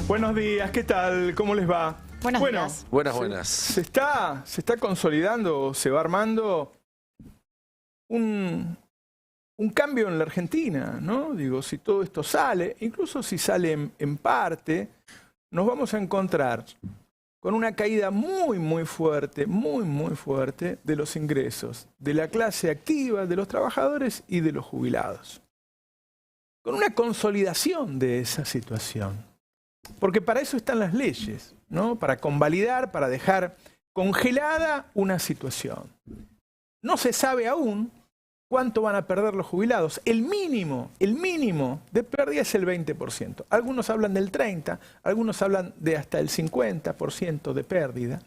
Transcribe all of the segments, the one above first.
Buenos días, ¿qué tal? ¿Cómo les va? Buenos días. Buenas. Se está consolidando, se va armando un cambio en la Argentina, ¿no? Digo, si todo esto sale, incluso si sale en parte, nos vamos a encontrar con una caída muy fuerte de los ingresos de la clase activa, de los trabajadores y de los jubilados. Con una consolidación de esa situación. Porque para eso están las leyes, ¿no? Para convalidar, para dejar congelada una situación. No se sabe aún cuánto van a perder los jubilados. El mínimo de pérdida es el 20%. Algunos hablan del 30%, algunos hablan de hasta el 50% de pérdida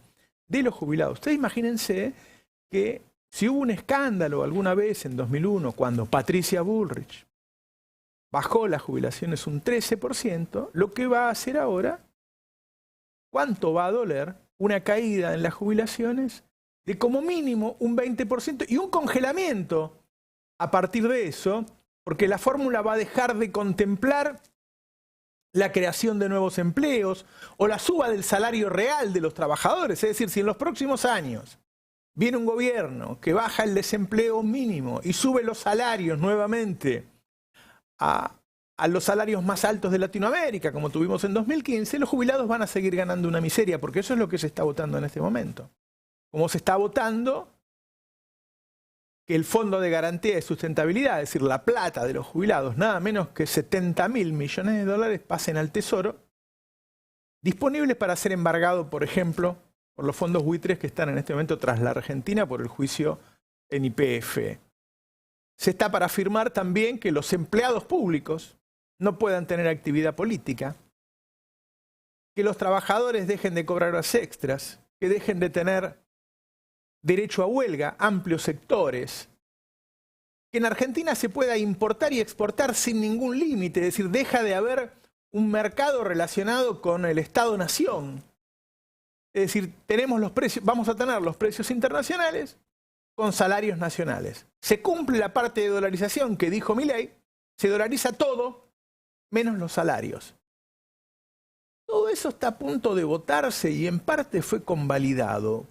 de los jubilados. Ustedes imagínense que si hubo un escándalo alguna vez en 2001, cuando Patricia Bullrich bajó las jubilaciones un 13%, lo que va a hacer ahora, ¿cuánto va a doler una caída en las jubilaciones de como mínimo un 20% y un congelamiento a partir de eso? Porque la fórmula va a dejar de contemplar la creación de nuevos empleos o la suba del salario real de los trabajadores. Es decir, si en los próximos años viene un gobierno que baja el desempleo mínimo y sube los salarios nuevamente a los salarios más altos de Latinoamérica, como tuvimos en 2015, los jubilados van a seguir ganando una miseria, porque eso es lo que se está votando en este momento. Como se está votando que el Fondo de Garantía de Sustentabilidad, es decir, la plata de los jubilados, nada menos que 70.000 millones de dólares, pasen al Tesoro, disponibles para ser embargado, por ejemplo, por los fondos buitres que están en este momento tras la Argentina por el juicio en YPF. Se está para afirmar también que los empleados públicos no puedan tener actividad política, que los trabajadores dejen de cobrar horas extras, que dejen de tener derecho a huelga amplios sectores, que en Argentina se pueda importar y exportar sin ningún límite, es decir, deja de haber un mercado relacionado con el Estado-Nación. Es decir, tenemos los precios, vamos a tener los precios internacionales con salarios nacionales. Se cumple la parte de dolarización que dijo Milei, se dolariza todo, menos los salarios. Todo eso está a punto de votarse y en parte fue convalidado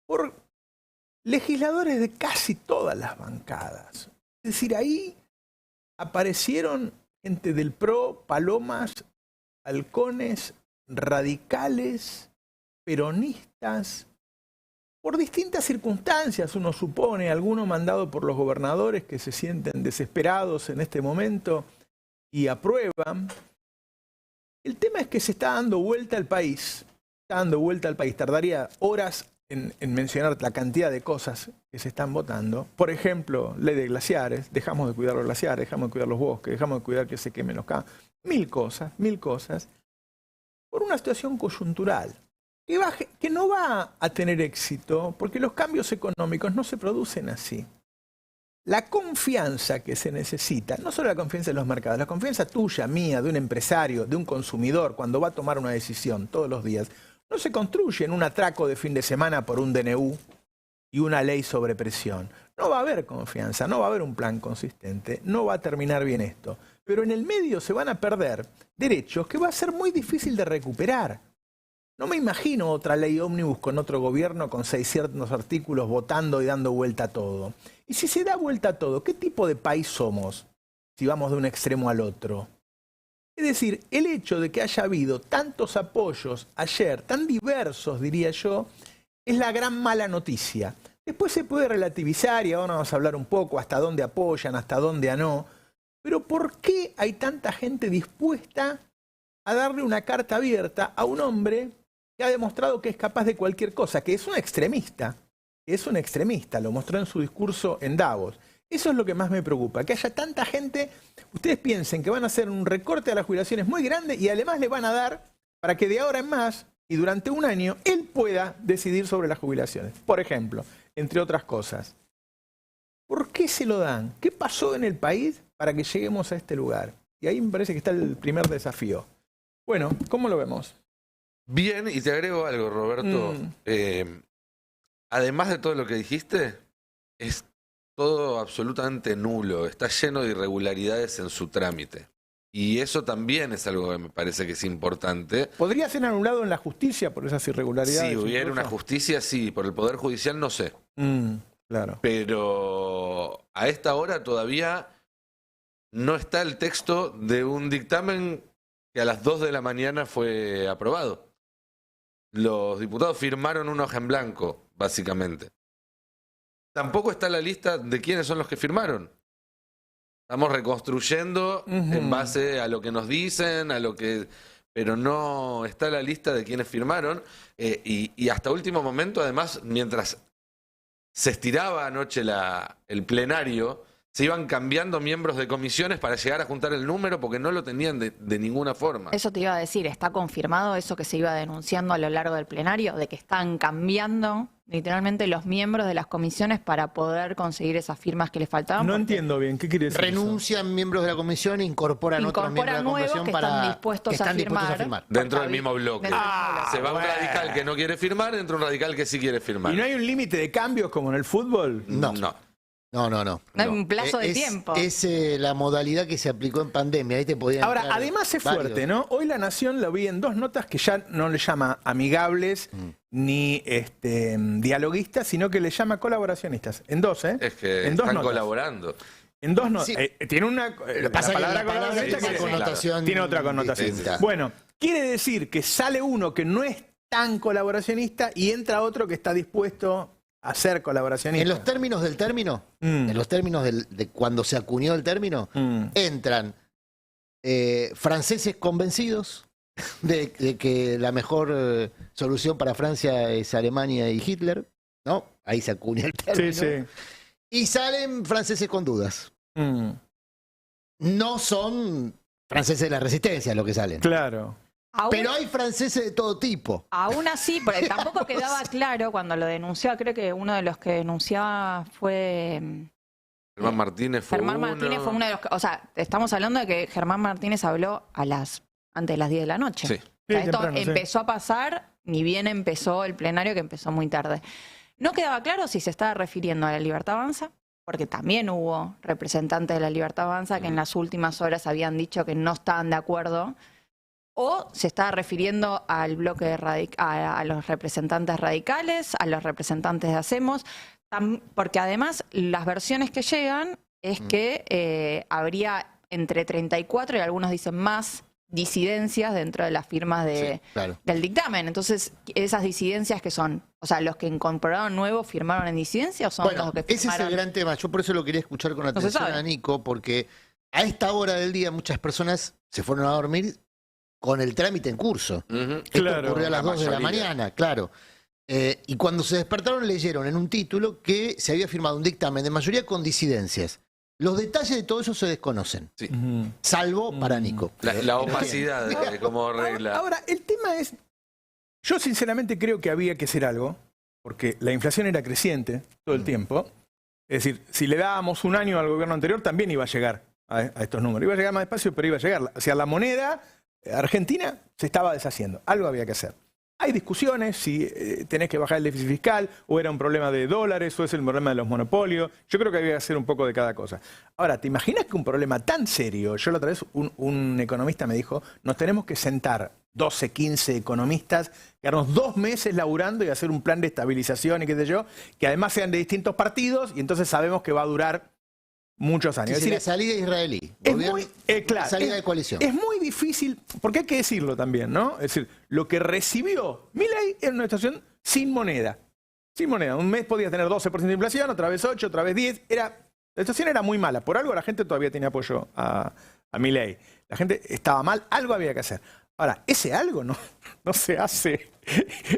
por legisladores de casi todas las bancadas. Es decir, ahí aparecieron gente del PRO, palomas, halcones, radicales, peronistas, por distintas circunstancias, uno supone, alguno mandado por los gobernadores que se sienten desesperados en este momento y aprueban. El tema es que se está dando vuelta al país. Está dando vuelta al país. Tardaría horas en mencionar la cantidad de cosas que se están votando. Por ejemplo, ley de glaciares. Dejamos de cuidar los glaciares, dejamos de cuidar los bosques, dejamos de cuidar que se quemen los campos. Mil cosas. Por una situación coyuntural. Que no va a tener éxito porque los cambios económicos no se producen así. La confianza que se necesita, no solo la confianza de los mercados, la confianza tuya, mía, de un empresario, de un consumidor, cuando va a tomar una decisión todos los días, no se construye en un atraco de fin de semana por un DNU y una ley sobre presión. No va a haber confianza, no va a haber un plan consistente, no va a terminar bien esto. Pero en el medio se van a perder derechos que va a ser muy difícil de recuperar. No me imagino otra ley ómnibus con otro gobierno con 600 artículos votando y dando vuelta a todo. Y si se da vuelta a todo, ¿qué tipo de país somos si vamos de un extremo al otro? Es decir, el hecho de que haya habido tantos apoyos ayer, tan diversos diría yo, es la gran mala noticia. Después se puede relativizar y ahora vamos a hablar un poco hasta dónde apoyan, hasta dónde no. Pero ¿por qué hay tanta gente dispuesta a darle una carta abierta a un hombre que ha demostrado que es capaz de cualquier cosa, que es un extremista, lo mostró en su discurso en Davos? Eso es lo que más me preocupa, que haya tanta gente, ustedes piensen que van a hacer un recorte a las jubilaciones muy grande y además le van a dar para que de ahora en más y durante un año él pueda decidir sobre las jubilaciones. Por ejemplo, entre otras cosas. ¿Por qué se lo dan? ¿Qué pasó en el país para que lleguemos a este lugar? Y ahí me parece que está el primer desafío. Bueno, ¿cómo lo vemos? Bien, y te agrego algo, Roberto. Además de todo lo que dijiste, es todo absolutamente nulo. Está lleno de irregularidades en su trámite. Y eso también es algo que me parece que es importante. ¿Podría ser anulado en la justicia por esas irregularidades? Si hubiera incluso? una justicia, sí. Por el Poder Judicial, no sé. Claro. Pero a esta hora todavía no está el texto de un dictamen que a las 2 de la mañana fue aprobado. Los diputados firmaron una hoja en blanco, básicamente. Tampoco está la lista de quiénes son los que firmaron. Estamos reconstruyendo en base a lo que nos dicen, pero no está la lista de quienes firmaron. Y hasta último momento, además, mientras se estiraba anoche el plenario, se iban cambiando miembros de comisiones para llegar a juntar el número porque no lo tenían de ninguna forma. Eso te iba a decir, ¿está confirmado eso que se iba denunciando a lo largo del plenario? De que están cambiando literalmente los miembros de las comisiones para poder conseguir esas firmas que les faltaban. No entiendo bien, ¿qué quiere decir Renuncian miembros de la comisión e incorporan otros miembros de la comisión que están dispuestos a firmar. Dentro del mismo bloque. Se va un bueno. radical que no quiere firmar, entra un radical que sí quiere firmar. ¿Y no hay un límite de cambios como en el fútbol? No. No. No. No hay un plazo de Es tiempo. la modalidad que se aplicó en pandemia. Ahí te podían Ahora, entrar además es varios. fuerte, ¿no? Hoy La Nación lo vi en dos notas que ya no le llama amigables ni dialoguistas, sino que le llama colaboracionistas. En dos, ¿eh? Es que en dos están notas. colaborando. En dos notas. Sí. Tiene una... Lo que la pasa es que palabra la palabra colaboracionista tiene quiere- una connotación tiene otra connotación. distinta. Bueno, quiere decir que sale uno que no es tan colaboracionista y entra otro que está dispuesto a ser colaboracionista. En los términos del término, en los términos de cuando se acuñó el término, entran franceses convencidos de que la mejor solución para Francia es Alemania y Hitler, ¿no? Ahí se acuña el término. Sí, sí. Y salen franceses con dudas. No son franceses de la resistencia los que salen. Claro. Pero hay franceses de todo tipo. Aún así, porque tampoco quedaba claro cuando lo denunció, creo que uno de los que denunciaba fue... Germán Martínez fue Germán Martínez fue uno de los que... O sea, estamos hablando de que Germán Martínez habló antes de las 10 de la noche. Sí. O sea, esto temprano, sí. empezó a pasar, ni bien empezó el plenario, que empezó muy tarde. No quedaba claro si se estaba refiriendo a la Libertad Avanza, porque también hubo representantes de la Libertad Avanza que en las últimas horas habían dicho que no estaban de acuerdo, o se estaba refiriendo al bloque de a los representantes radicales, a los representantes de Hacemos, porque además las versiones que llegan es que habría entre 34 y algunos dicen más disidencias dentro de las firmas Sí, claro. del dictamen. Entonces, esas disidencias que son, o sea, los que incorporaron nuevos firmaron en disidencia o son Bueno, los que ese es firmaron. el gran tema. Yo por eso lo quería escuchar con se atención sabe. a Nico, porque a esta hora del día muchas personas se fueron a dormir con el trámite en curso. Esto Claro, ocurrió a las la 2 de la mayoría. mañana, claro. Y cuando se despertaron leyeron en un título que se había firmado un dictamen de mayoría con disidencias. Los detalles de todo eso se desconocen, Sí. salvo para Nico. La opacidad como regla. Ahora, el tema es, yo sinceramente creo que había que hacer algo, porque la inflación era creciente todo el tiempo. Es decir, si le dábamos un año al gobierno anterior, también iba a llegar a estos números. Iba a llegar más despacio, pero iba a llegar. O sea, la moneda argentina se estaba deshaciendo. Algo había que hacer. Hay discusiones si tenés que bajar el déficit fiscal, o era un problema de dólares, o es el problema de los monopolios. Yo creo que había que hacer un poco de cada cosa. Ahora, ¿te imaginas que un problema tan serio? Yo la otra vez, un economista me dijo, nos tenemos que sentar 12, 15 economistas, quedarnos 2 meses laburando y hacer un plan de estabilización y qué sé yo, que además sean de distintos partidos, y entonces sabemos que va a durar muchos años. Es Es la decir, salida israelí. es Gobierno- muy, claro, salida de coalición. Es muy difícil, porque hay que decirlo también, ¿no? Es decir, lo que recibió Milei era una situación sin moneda. Sin moneda. Un mes podía tener 12% de inflación, otra vez 8, otra vez 10. La situación era muy mala. Por algo la gente todavía tenía apoyo a Milei. La gente estaba mal, algo había que hacer. Ahora, ese algo no se hace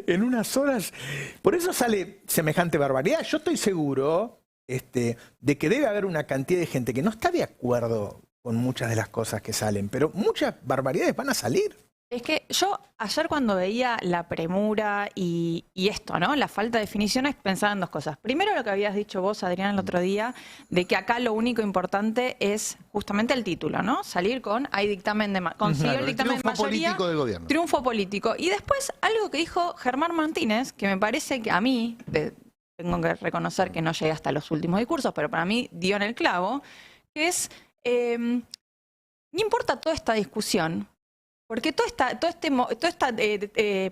en unas horas. Por eso sale semejante barbaridad. Yo estoy seguro de que debe haber una cantidad de gente que no está de acuerdo con muchas de las cosas que salen, pero muchas barbaridades van a salir. Es que yo ayer cuando veía la premura y esto, ¿no? La falta de definiciones, pensaba en dos cosas. Primero lo que habías dicho vos, Adrián, el otro día, de que acá lo único importante es justamente el título, ¿no? Salir con, hay dictamen de consiguió Claro, el el dictamen de triunfo mayoría, político del gobierno. triunfo político. Y después algo que dijo Germán Martínez, que me parece que a mí, tengo que reconocer que no llegué hasta los últimos discursos, pero para mí dio en el clavo, que es no importa toda esta discusión, porque toda esta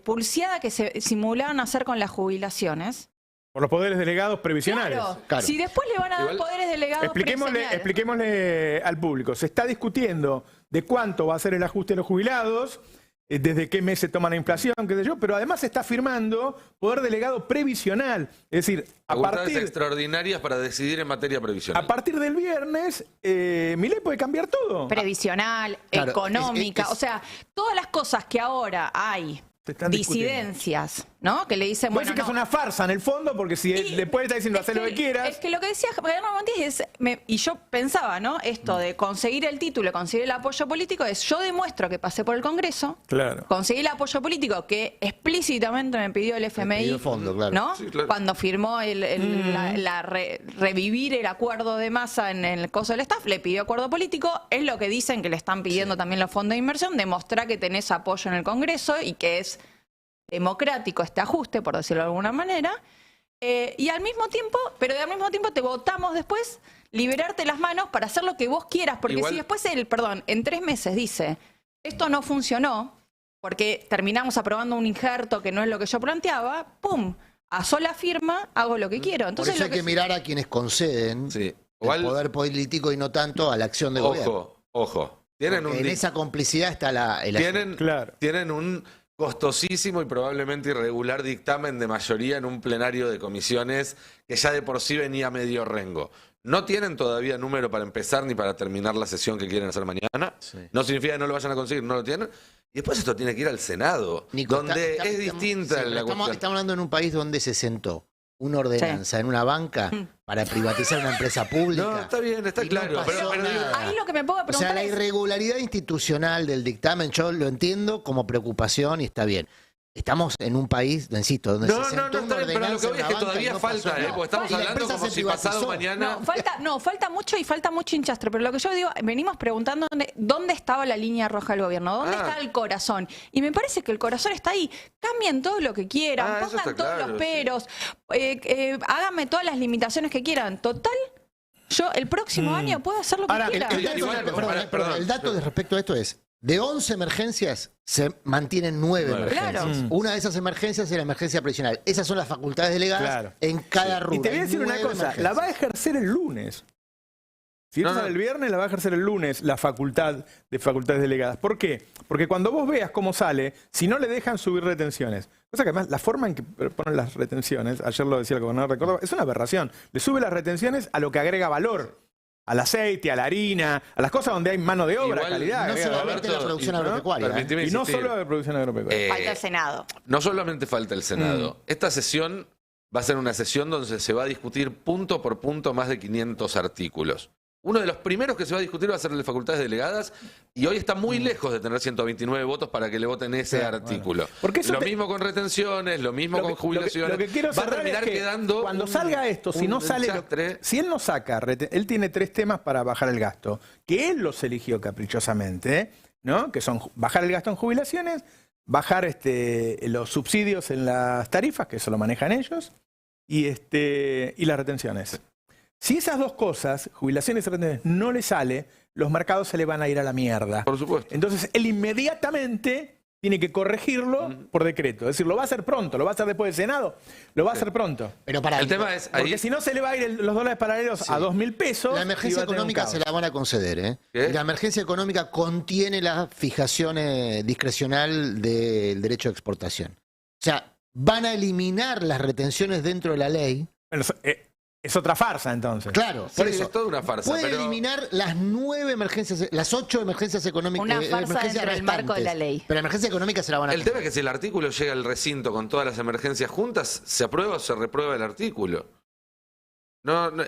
pulseada que se simulaban hacer con las jubilaciones. Por los poderes delegados previsionales. Claro. Si después le van a dar poderes delegados previsionales. Expliquémosle al público. Se está discutiendo de cuánto va a ser el ajuste de los jubilados, desde qué mes se toma la inflación, qué sé yo, pero además se está firmando poder delegado previsional. Es decir, facultades extraordinarias para decidir en materia previsional. A partir del viernes, Milei puede cambiar todo. Previsional, Claro, económica, o sea, todas las cosas que ahora hay, Se están discutiendo. disidencias, ¿no? Que le dicen, Puede bueno, decir que es una farsa en el fondo, porque si después está diciendo hacer lo que quieras. Es que lo que decía Bernardo Monti es, y yo pensaba, ¿no? Esto de conseguir el título, conseguir el apoyo político, es yo demuestro que pasé por el Congreso, Claro. conseguí el apoyo político que explícitamente me pidió el FMI, pidió fondo, claro. ¿no? Sí, claro. Cuando firmó revivir el acuerdo de masa en el coso del staff, le pidió acuerdo político, es lo que dicen que le están pidiendo también los fondos de inversión, demostrar que tenés apoyo en el Congreso y que es democrático este ajuste, por decirlo de alguna manera, y al mismo tiempo te votamos después liberarte las manos para hacer lo que vos quieras, porque Igual, si después en 3 meses dice, esto no funcionó, porque terminamos aprobando un injerto que no es lo que yo planteaba, ¡pum! A sola firma hago lo que quiero. Por Entonces, eso hay que mirar a quienes conceden Sí. el poder político y no tanto a la acción de gobierno. Ojo. Tienen Porque en esa complicidad está el asunto. tienen un costosísimo y probablemente irregular dictamen de mayoría en un plenario de comisiones que ya de por sí venía medio rengo. No tienen todavía número para empezar ni para terminar la sesión que quieren hacer mañana. Sí. No significa que no lo vayan a conseguir, no lo tienen. Y después esto tiene que ir al Senado, Nico, donde es distinta la cuestión. Estamos hablando en un país donde se sentó una ordenanza en una banca para privatizar una empresa pública. No, está bien, está y no claro. pasó pero digo, nada. ahí lo que me pongo a O preguntar sea, la es, irregularidad institucional del dictamen, yo lo entiendo como preocupación y está bien. Estamos en un país, insisto, donde se sentó está una bien, pero lo que ordenanza voy en es una que banca y todavía no falta, pasó nada. porque estamos Y la hablando empresa como se si pasado privatizó. mañana... falta mucho y falta mucho hinchastre, pero lo que yo digo, venimos preguntando dónde estaba la línea roja del gobierno, dónde está el corazón, y me parece que el corazón está ahí. Cambien todo lo que quieran, Eso pongan está todos claro, los peros, háganme todas las limitaciones que quieran. Total, yo el próximo año puedo hacer lo que Ahora, quiera. el dato de respecto a esto es, de 11 emergencias se mantienen 9 emergencias. Claro. Una de esas emergencias es la emergencia previsional. Esas son las facultades delegadas en cada rubro. Y te voy a Hay decir una 9 cosa, la emergencias. va a ejercer el lunes. Si esto sale el viernes, la va a ejercer el lunes la facultad de facultades delegadas. ¿Por qué? Porque cuando vos veas cómo sale, si no le dejan subir retenciones, cosa que además la forma en que ponen las retenciones, ayer lo decía el gobernador de Córdoba, es una aberración. Le sube las retenciones a lo que agrega valor. Al aceite, a la harina, a las cosas donde hay mano de obra, Igual, calidad. No agrega solamente valor. la producción agropecuaria. Permitime Y no insistir. solo la producción agropecuaria. Falta el Senado. No solamente falta el Senado. Esta sesión va a ser una sesión donde se va a discutir punto por punto más de 500 artículos. Uno de los primeros que se va a discutir va a ser el de facultades delegadas y hoy está muy lejos de tener 129 votos para que le voten ese artículo. Porque eso lo mismo con retenciones, lo mismo con jubilaciones. Lo que quiero va a cerrar terminar es que quedando cuando salga esto, si no sale, si él no saca, él tiene 3 temas para bajar el gasto, que él los eligió caprichosamente, ¿no? Que son bajar el gasto en jubilaciones, bajar los subsidios en las tarifas, que eso lo manejan ellos, y las retenciones. Si esas dos cosas, jubilaciones y retenciones, no le sale, los mercados se le van a ir a la mierda. Por supuesto. Entonces, él inmediatamente tiene que corregirlo por decreto. Es decir, lo va a hacer pronto, lo va a hacer después del Senado, lo va a hacer pronto. Pero para El tema es, Porque ahí, si no se le va a ir los dólares paralelos a 2.000 pesos. la emergencia y va a tener un económica caos. se la van a conceder, ¿eh? ¿Qué? Y la emergencia económica contiene la fijación discrecional del derecho de exportación. O sea, van a eliminar las retenciones dentro de la ley. Bueno, es otra farsa entonces. Claro, sí, por eso. es toda una farsa. Puede pero... eliminar las 9 emergencias, las 8 emergencias económicas. Una farsa emergencias dentro del marco de la restantes. ley. Pero la emergencia económica se la van a El tema es que si el artículo llega al recinto con todas las emergencias juntas, ¿se aprueba o se reprueba el artículo?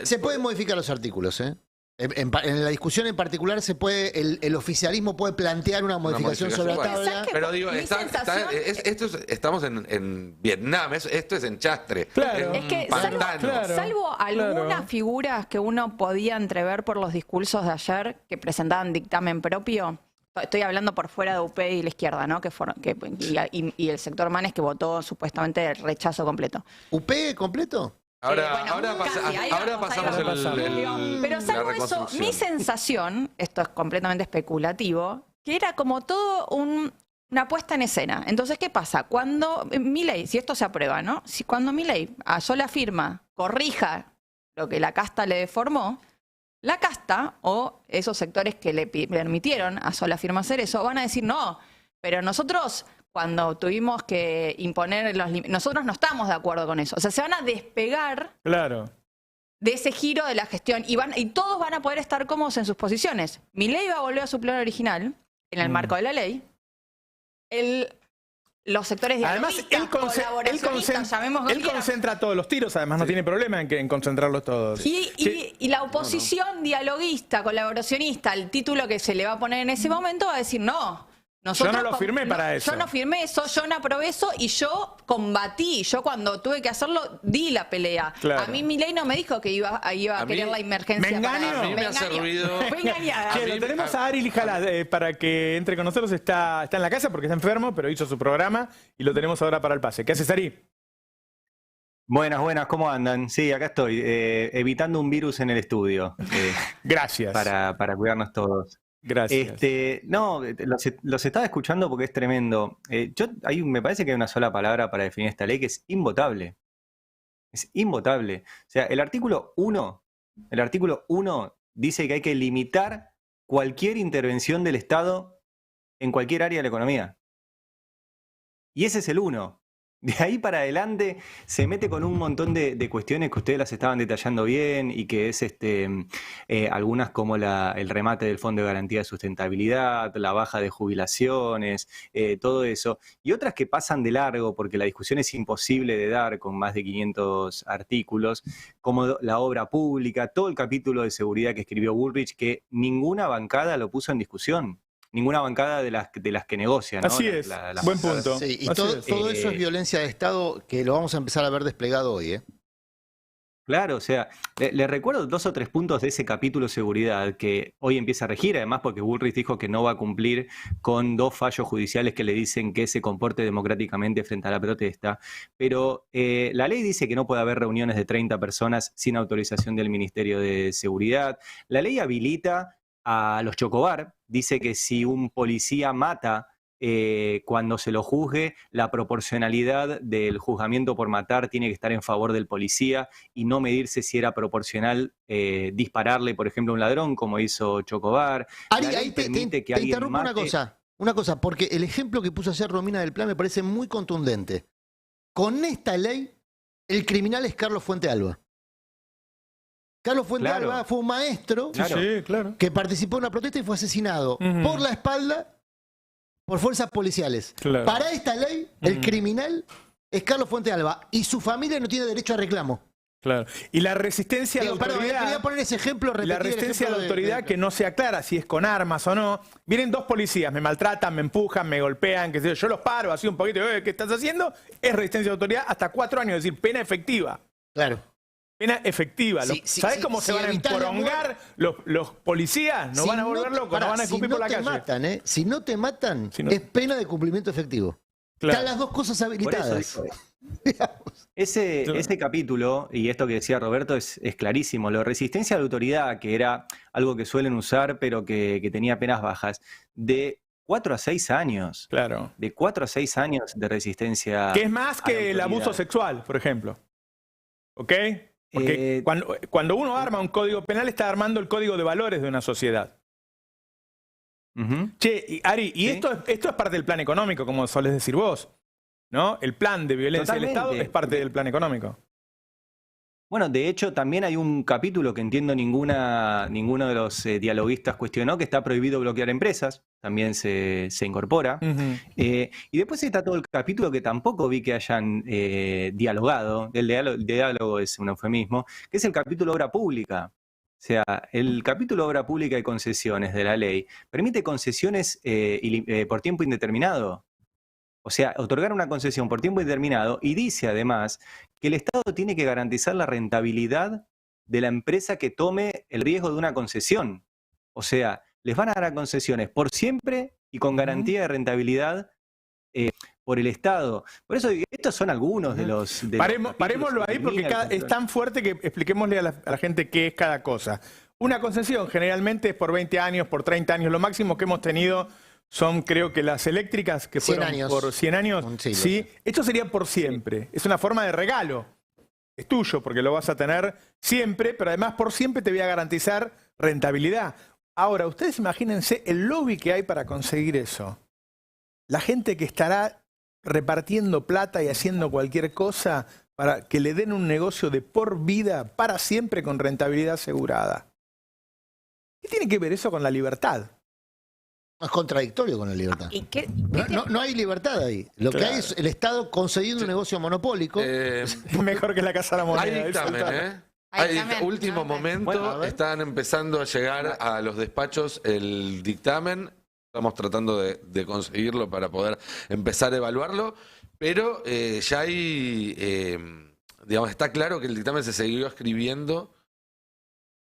Se pueden modificar los artículos, ¿eh? En la discusión en particular se puede, el oficialismo puede plantear una modificación sobre la bueno. tabla. Pero digo, Mi sensación- estamos en Vietnam, esto es en Chastre. Claro. Es que pantano. salvo algunas claro. figuras que uno podía entrever por los discursos de ayer que presentaban dictamen propio, estoy hablando por fuera de UP y la izquierda, ¿no? Y el sector Manes que votó supuestamente el rechazo completo. ¿UP completo? Ahora pasamos Pero la salvo eso, reconstrucción. mi sensación, esto es completamente especulativo, que era como todo una puesta en escena. Entonces, ¿qué pasa? Cuando Milei, si esto se aprueba, ¿no? Cuando Milei a sola firma corrija lo que la casta le deformó, la casta o esos sectores que le permitieron a sola firma hacer eso van a decir, no, pero nosotros cuando tuvimos que imponer los límites, nosotros no estamos de acuerdo con eso. O sea, se van a despegar Claro. de ese giro de la gestión y todos van a poder estar cómodos en sus posiciones. Milei va a volver a su plan original en el marco de la ley. Los sectores Además, dialoguistas, colaboracionistas, llamémoslo como él quieran. concentra todos los tiros, además no tiene problema en concentrarlos todos. Y la oposición dialoguista, colaboracionista, el título que se le va a poner en ese momento va a decir, no. Yo no lo firmé para eso. Yo no firmé eso, yo no aprobé eso y yo combatí. Yo cuando tuve que hacerlo, di la pelea. Claro. A mí Milei no me dijo que iba a querer la emergencia. ¿me engaño? A mí me hace ruido. Fue engañada. Che, lo tenemos a Ari Lijala para que entre con nosotros. Está en la casa porque está enfermo, pero hizo su programa y lo tenemos ahora para el pase. ¿Qué haces, Ari? Buenas, buenas, ¿cómo andan? Sí, acá estoy, evitando un virus en el estudio, Gracias. para cuidarnos todos. Gracias. No, los estaba escuchando porque es tremendo. Me parece que hay una sola palabra para definir esta ley que es invotable. Es invotable. O sea, el artículo 1 dice que hay que limitar cualquier intervención del Estado en cualquier área de la economía. Y ese es el 1. De ahí para adelante se mete con un montón de cuestiones que ustedes las estaban detallando bien y que es algunas como el remate del Fondo de Garantía de Sustentabilidad, la baja de jubilaciones, todo eso. Y otras que pasan de largo porque la discusión es imposible de dar con más de 500 artículos, como la obra pública, todo el capítulo de seguridad que escribió Bullrich, que ninguna bancada lo puso en discusión. Ninguna bancada de las que negocian, ¿no? Así es, buen punto. Sí, y Así todo es. eso es violencia de Estado que lo vamos a empezar a ver desplegado hoy, ¿eh? Claro, o sea, le recuerdo 2 o 3 puntos de ese capítulo seguridad que hoy empieza a regir, además porque Bullrich dijo que no va a cumplir con 2 fallos judiciales que le dicen que se comporte democráticamente frente a la protesta, pero la ley dice que no puede haber reuniones de 30 personas sin autorización del Ministerio de Seguridad. La ley habilita a los chocobar, dice que si un policía mata cuando se lo juzgue, la proporcionalidad del juzgamiento por matar tiene que estar en favor del policía y no medirse si era proporcional dispararle, por ejemplo, a un ladrón, como hizo Chocobar. Ari, La ley ahí te permite que alguien interrumpo mate. una cosa, porque el ejemplo que puso ayer Romina del Plan me parece muy contundente. Con esta ley, el criminal es Carlos Fuente Alba. Carlos Fuente Claro. Alba fue un maestro Claro. Sí, claro. que participó en una protesta y fue asesinado Ujú. por la espalda por fuerzas policiales. Claro. Para esta ley, el Ujú. criminal es Carlos Fuente Alba y su familia no tiene derecho a reclamo. Claro. Y la resistencia a la Digo, perdón, autoridad. quería poner ese ejemplo, Y repetir la el resistencia a la ejemplo autoridad que no sea clara si es con armas o no. Vienen 2 policías, me maltratan, me empujan, me golpean, qué sé yo los paro así un poquito, ¿qué estás haciendo? Es resistencia a la autoridad hasta 4 años, es decir, pena efectiva. Claro. Pena efectiva. ¿Sabés cómo se van a evitas la emporongar los policías? No Si van a volver locos, pará, no van a escupir por la te calle. matan, ¿eh? Si no te matan, Si no- es pena de cumplimiento efectivo. Claro. Están las 2 cosas habilitadas. Digamos. Ese capítulo, y esto que decía Roberto, es clarísimo. Lo de resistencia a la autoridad, que era algo que suelen usar, pero que tenía penas bajas, de 4 a 6 años. Claro. De 4 a 6 años de resistencia. Que es más a la que el abuso autoridad. sexual, por ejemplo. ¿Ok? Porque cuando uno arma un código penal, está armando el código de valores de una sociedad. Ujú. Che, Ari, y ¿Sí? esto es parte del plan económico, como solés decir vos, ¿no? El plan de violencia del Estado Totalmente. es parte del plan económico. Bueno, de hecho, también hay un capítulo que entiendo ninguno de los dialoguistas cuestionó, que está prohibido bloquear empresas, también se incorpora. Ujú. Y después está todo el capítulo que tampoco vi que hayan dialogado, el diálogo es un eufemismo, que es el capítulo obra pública. O sea, el capítulo obra pública y concesiones de la ley permite concesiones por tiempo indeterminado. O sea, otorgar una concesión por tiempo indeterminado y dice además que el Estado tiene que garantizar la rentabilidad de la empresa que tome el riesgo de una concesión. O sea, les van a dar concesiones por siempre y con garantía de rentabilidad por el Estado. Por eso, estos son algunos de los... Parémoslo ahí porque es tan fuerte que expliquémosle a la gente qué es cada cosa. Una concesión generalmente es por 20 años, por 30 años. Lo máximo que hemos tenido son, creo que las eléctricas, que 100 fueron años. por 100 años. Sí, esto sería por siempre. Es una forma de regalo. Es tuyo porque lo vas a tener siempre, pero además por siempre te voy a garantizar rentabilidad. Ahora, ustedes imagínense el lobby que hay para conseguir eso. La gente que estará repartiendo plata y haciendo cualquier cosa para que le den un negocio de por vida, para siempre, con rentabilidad asegurada. ¿Qué tiene que ver eso con la libertad? Es contradictorio con la libertad. No hay libertad ahí. Lo que hay es el Estado concediendo un negocio monopólico. Mejor que la Casa de la Moneda. Hay dictamen, último momento, Bueno, están empezando a llegar a los despachos el dictamen. Estamos tratando de conseguirlo para poder empezar a evaluarlo, pero ya hay, digamos, está claro que el dictamen se siguió escribiendo,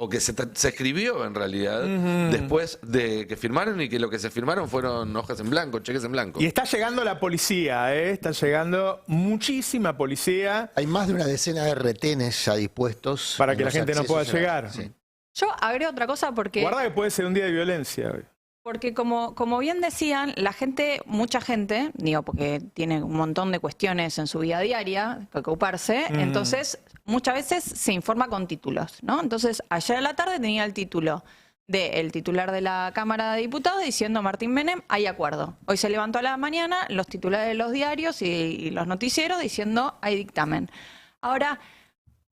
o que se escribió en realidad, después de que firmaron, y que lo que se firmaron fueron hojas en blanco, cheques en blanco. Y está llegando la policía, está llegando muchísima policía. Hay más de una decena de retenes ya dispuestos. Para que la gente no pueda llegar. Sí. Yo agrego otra cosa porque... Guarda que puede ser un día de violencia hoy. Porque como bien decían, la gente, mucha gente, digo, porque tiene un montón de cuestiones en su vida diaria que ocuparse, entonces muchas veces se informa con títulos, ¿no? Entonces, ayer a la tarde tenía el título del titular de la Cámara de Diputados diciendo: Martín Menem, hay acuerdo. Hoy se levantó a la mañana los titulares de los diarios y los noticieros diciendo: hay dictamen. Ahora,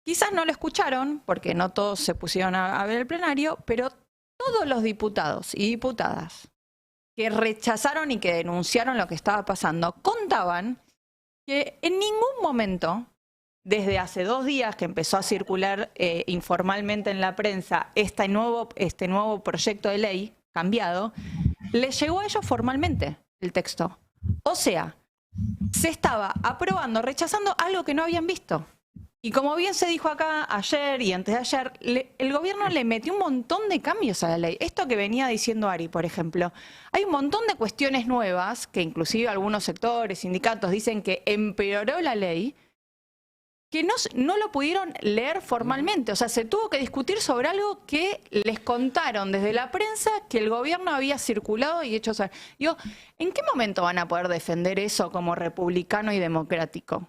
quizás no lo escucharon, porque no todos se pusieron a ver el plenario, pero todos los diputados y diputadas que rechazaron y que denunciaron lo que estaba pasando contaban que en ningún momento, desde hace 2 días que empezó a circular informalmente en la prensa este nuevo proyecto de ley cambiado, les llegó a ellos formalmente el texto. O sea, se estaba aprobando, rechazando algo que no habían visto. Y como bien se dijo acá ayer y antes de ayer, el gobierno le metió un montón de cambios a la ley. Esto que venía diciendo Ari, por ejemplo. Hay un montón de cuestiones nuevas que inclusive algunos sectores, sindicatos dicen que empeoró la ley, que no lo pudieron leer formalmente. O sea, se tuvo que discutir sobre algo que les contaron desde la prensa que el gobierno había circulado y hecho saber. Digo, ¿en qué momento van a poder defender eso como republicano y democrático?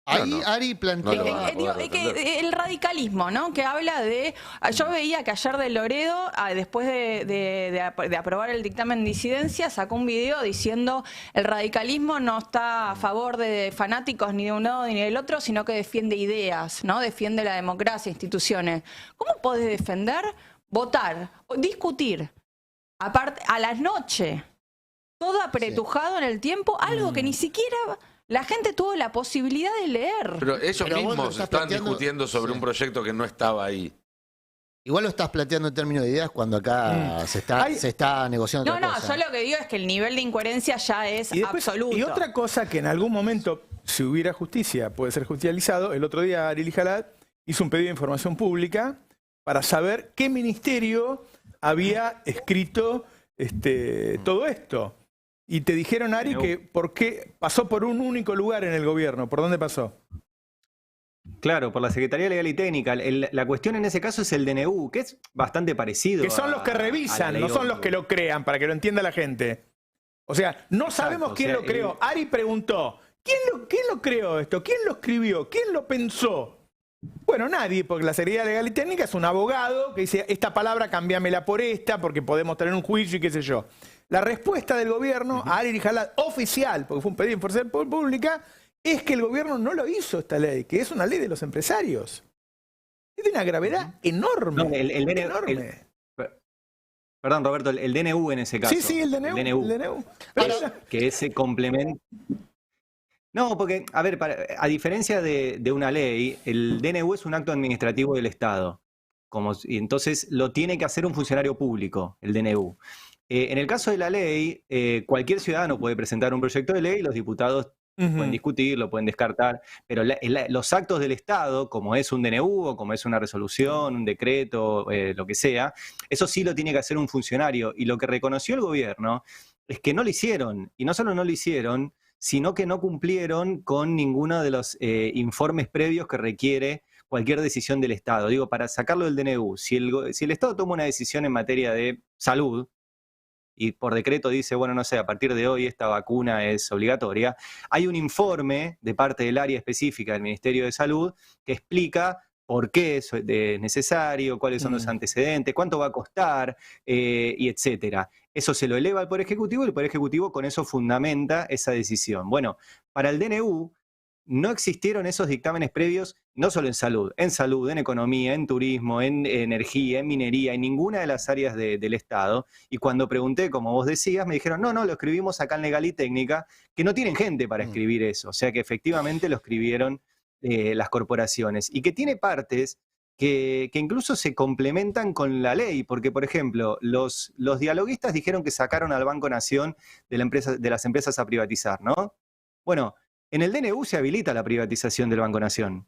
Ahí Ari planteó... El radicalismo, ¿no? Que habla de... Yo veía que ayer de Loredo, después de aprobar el dictamen de disidencia, sacó un video diciendo: el radicalismo no está a favor de fanáticos ni de un lado ni del otro, sino que defiende ideas, ¿no? Defiende la democracia, instituciones. ¿Cómo podés defender, votar, discutir, aparte a la noche, todo apretujado en el tiempo, algo que ni siquiera... La gente tuvo la posibilidad de leer. Pero ellos mismos están discutiendo sobre sí, un proyecto que no estaba ahí. Igual lo estás planteando en términos de ideas cuando acá se está negociando otra cosa. Yo lo que digo es que el nivel de incoherencia ya es absoluto. Y otra cosa que en algún momento, si hubiera justicia, puede ser judicializado. El otro día Ari Lijalad hizo un pedido de información pública para saber qué ministerio había escrito todo esto. Y te dijeron, Ari, que por qué pasó por un único lugar en el gobierno. ¿Por dónde pasó? Claro, por la Secretaría Legal y Técnica. La cuestión en ese caso es el DNU, que es bastante parecido. Que son los que revisan, no son los que lo crean, para que lo entienda la gente. O sea, no sabemos quién lo creó. Ari preguntó, ¿quién lo creó esto? ¿Quién lo escribió? ¿Quién lo pensó? Bueno, nadie, porque la Secretaría Legal y Técnica es un abogado que dice: esta palabra cámbiamela por esta, porque podemos tener un juicio y qué sé yo. La respuesta del gobierno a Ari Lijalad, oficial, porque fue un pedido de información pública, es que el gobierno no lo hizo esta ley, que es una ley de los empresarios. Es de una gravedad enorme. No, enorme. Perdón, Roberto, el DNU en ese caso. Sí, el DNU. Que ese complemento... No, porque, a ver, a diferencia de una ley, el DNU es un acto administrativo del Estado. Y entonces lo tiene que hacer un funcionario público, el DNU. En el caso de la ley, cualquier ciudadano puede presentar un proyecto de ley y los diputados pueden discutirlo, pueden descartar, pero los actos del Estado, como es un DNU o como es una resolución, un decreto, lo que sea, eso sí lo tiene que hacer un funcionario. Y lo que reconoció el gobierno es que no lo hicieron. Y no solo no lo hicieron, sino que no cumplieron con ninguno de los informes previos que requiere cualquier decisión del Estado. Digo, para sacarlo del DNU, si el Estado toma una decisión en materia de salud, y por decreto dice, bueno, no sé, a partir de hoy esta vacuna es obligatoria, hay un informe de parte del área específica del Ministerio de Salud que explica por qué eso es necesario, cuáles son los antecedentes, cuánto va a costar, y etcétera. Eso se lo eleva al Poder Ejecutivo y el Poder Ejecutivo con eso fundamenta esa decisión. Bueno, para el DNU no existieron esos dictámenes previos, no solo en salud, en economía, en turismo, en energía, en minería, en ninguna de las áreas del Estado. Y cuando pregunté, como vos decías, me dijeron, no, lo escribimos acá en Legal y Técnica, que no tienen gente para escribir eso. O sea que efectivamente lo escribieron las corporaciones. Y que tiene partes que incluso se complementan con la ley, porque, por ejemplo, los dialoguistas dijeron que sacaron al Banco Nación de las empresas a privatizar, ¿no? Bueno, en el DNU se habilita la privatización del Banco Nación.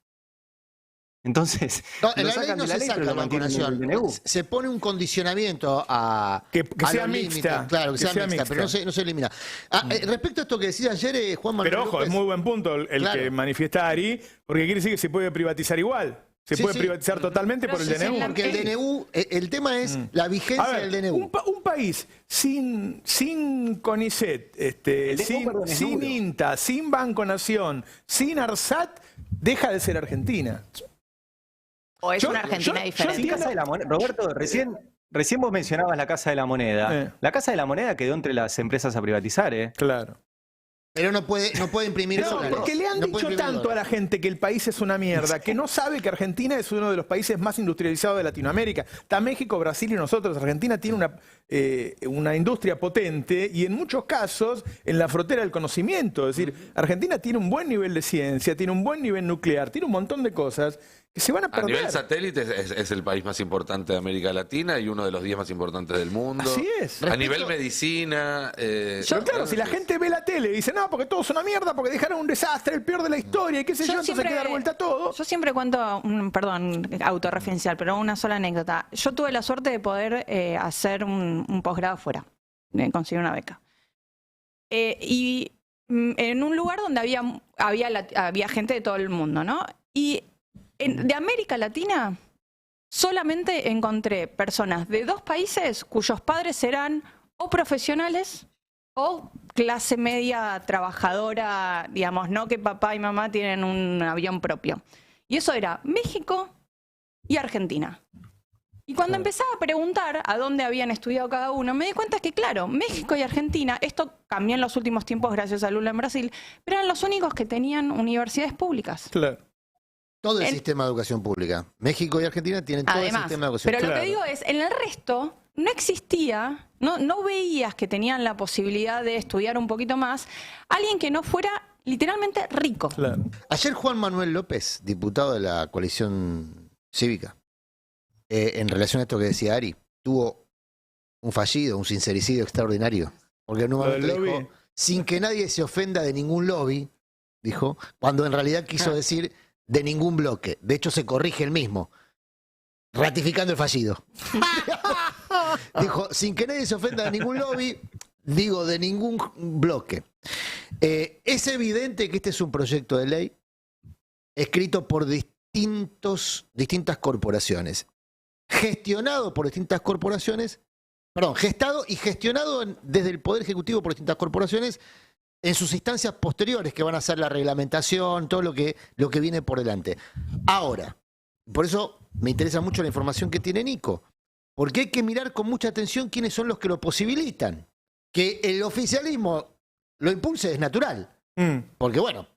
Entonces, No, en lo la ley sacan no de la se ley, saca pero lo la mantienen en el vacunación. DNU. Se pone un condicionamiento a Que sea los límites. mixta. Claro, que sea mixta, pero no se elimina. Respecto a esto que decía ayer Juan Manuel Pero ojo, López, es muy buen punto el Claro. que manifiesta Ari, porque quiere decir que se puede privatizar igual. Se Sí, puede sí. privatizar totalmente por el Pero si DNU. en la- porque el DNU, el tema es la vigencia A ver, del DNU. un país sin CONICET, El DNU, sin, perdón, es sin duro. INTA, sin Banco Nación, sin ARSAT, deja de ser Argentina. O es Yo- una Argentina yo diferente. Sí, Casa de la Moneda. Roberto, recién vos mencionabas la Casa de la Moneda. La Casa de la Moneda quedó entre las empresas a privatizar, ¿eh? Claro. Pero no puede imprimir No, dólares. porque le han No puede dicho imprimir tanto a dólares. la gente que el país es una mierda, que no sabe que Argentina es uno de los países más industrializados de Latinoamérica. Está México, Brasil y nosotros. Argentina tiene una industria potente y en muchos casos en la frontera del conocimiento. Es decir, Argentina tiene un buen nivel de ciencia, tiene un buen nivel nuclear, tiene un montón de cosas que se van a A perder. nivel satélite es el país más importante de América Latina y uno de los 10 más importantes del mundo. Así es. A nivel medicina. Pero claro, si la gente ve la tele y dice, no, porque todo es una mierda, porque dejaron un desastre, el peor de la historia, y qué sé yo, entonces hay que dar vuelta a todo. Yo siempre cuento, perdón, autorreferencial, pero una sola anécdota. Yo tuve la suerte de poder hacer un posgrado fuera, conseguir una beca. Y en un lugar donde había gente de todo el mundo, ¿no? Y de América Latina solamente encontré personas de 2 países cuyos padres eran o profesionales o clase media trabajadora, digamos, no que papá y mamá tienen un avión propio. Y eso era México y Argentina. Y cuando empezaba a preguntar a dónde habían estudiado cada uno, me di cuenta que, claro, México y Argentina, esto cambió en los últimos tiempos gracias a Lula en Brasil, pero eran los únicos que tenían universidades públicas. Claro. Todo el En- sistema de educación pública. México y Argentina tienen todo Además, el sistema de educación pero lo Claro. que digo es, en el resto no existía, no veías que tenían la posibilidad de estudiar un poquito más, alguien que no fuera literalmente rico. Claro. Ayer Juan Manuel López, diputado de la coalición cívica, en relación a esto que decía Ari, tuvo un fallido, un sincericidio extraordinario. Porque en un Lo del momento dijo, lobby. sin que nadie se ofenda de ningún lobby, dijo, cuando en realidad quiso Ah. decir de ningún bloque. De hecho, se corrige el mismo, ratificando el fallido. Dijo, sin que nadie se ofenda de ningún lobby, digo, de ningún bloque. Es evidente que este es un proyecto de ley escrito por distintas corporaciones, gestionado por distintas corporaciones, perdón, gestado y gestionado desde el Poder Ejecutivo por distintas corporaciones en sus instancias posteriores que van a hacer la reglamentación, todo lo que viene por delante. Ahora, por eso me interesa mucho la información que tiene Nico, porque hay que mirar con mucha atención quiénes son los que lo posibilitan. Que el oficialismo lo impulse es natural, porque bueno,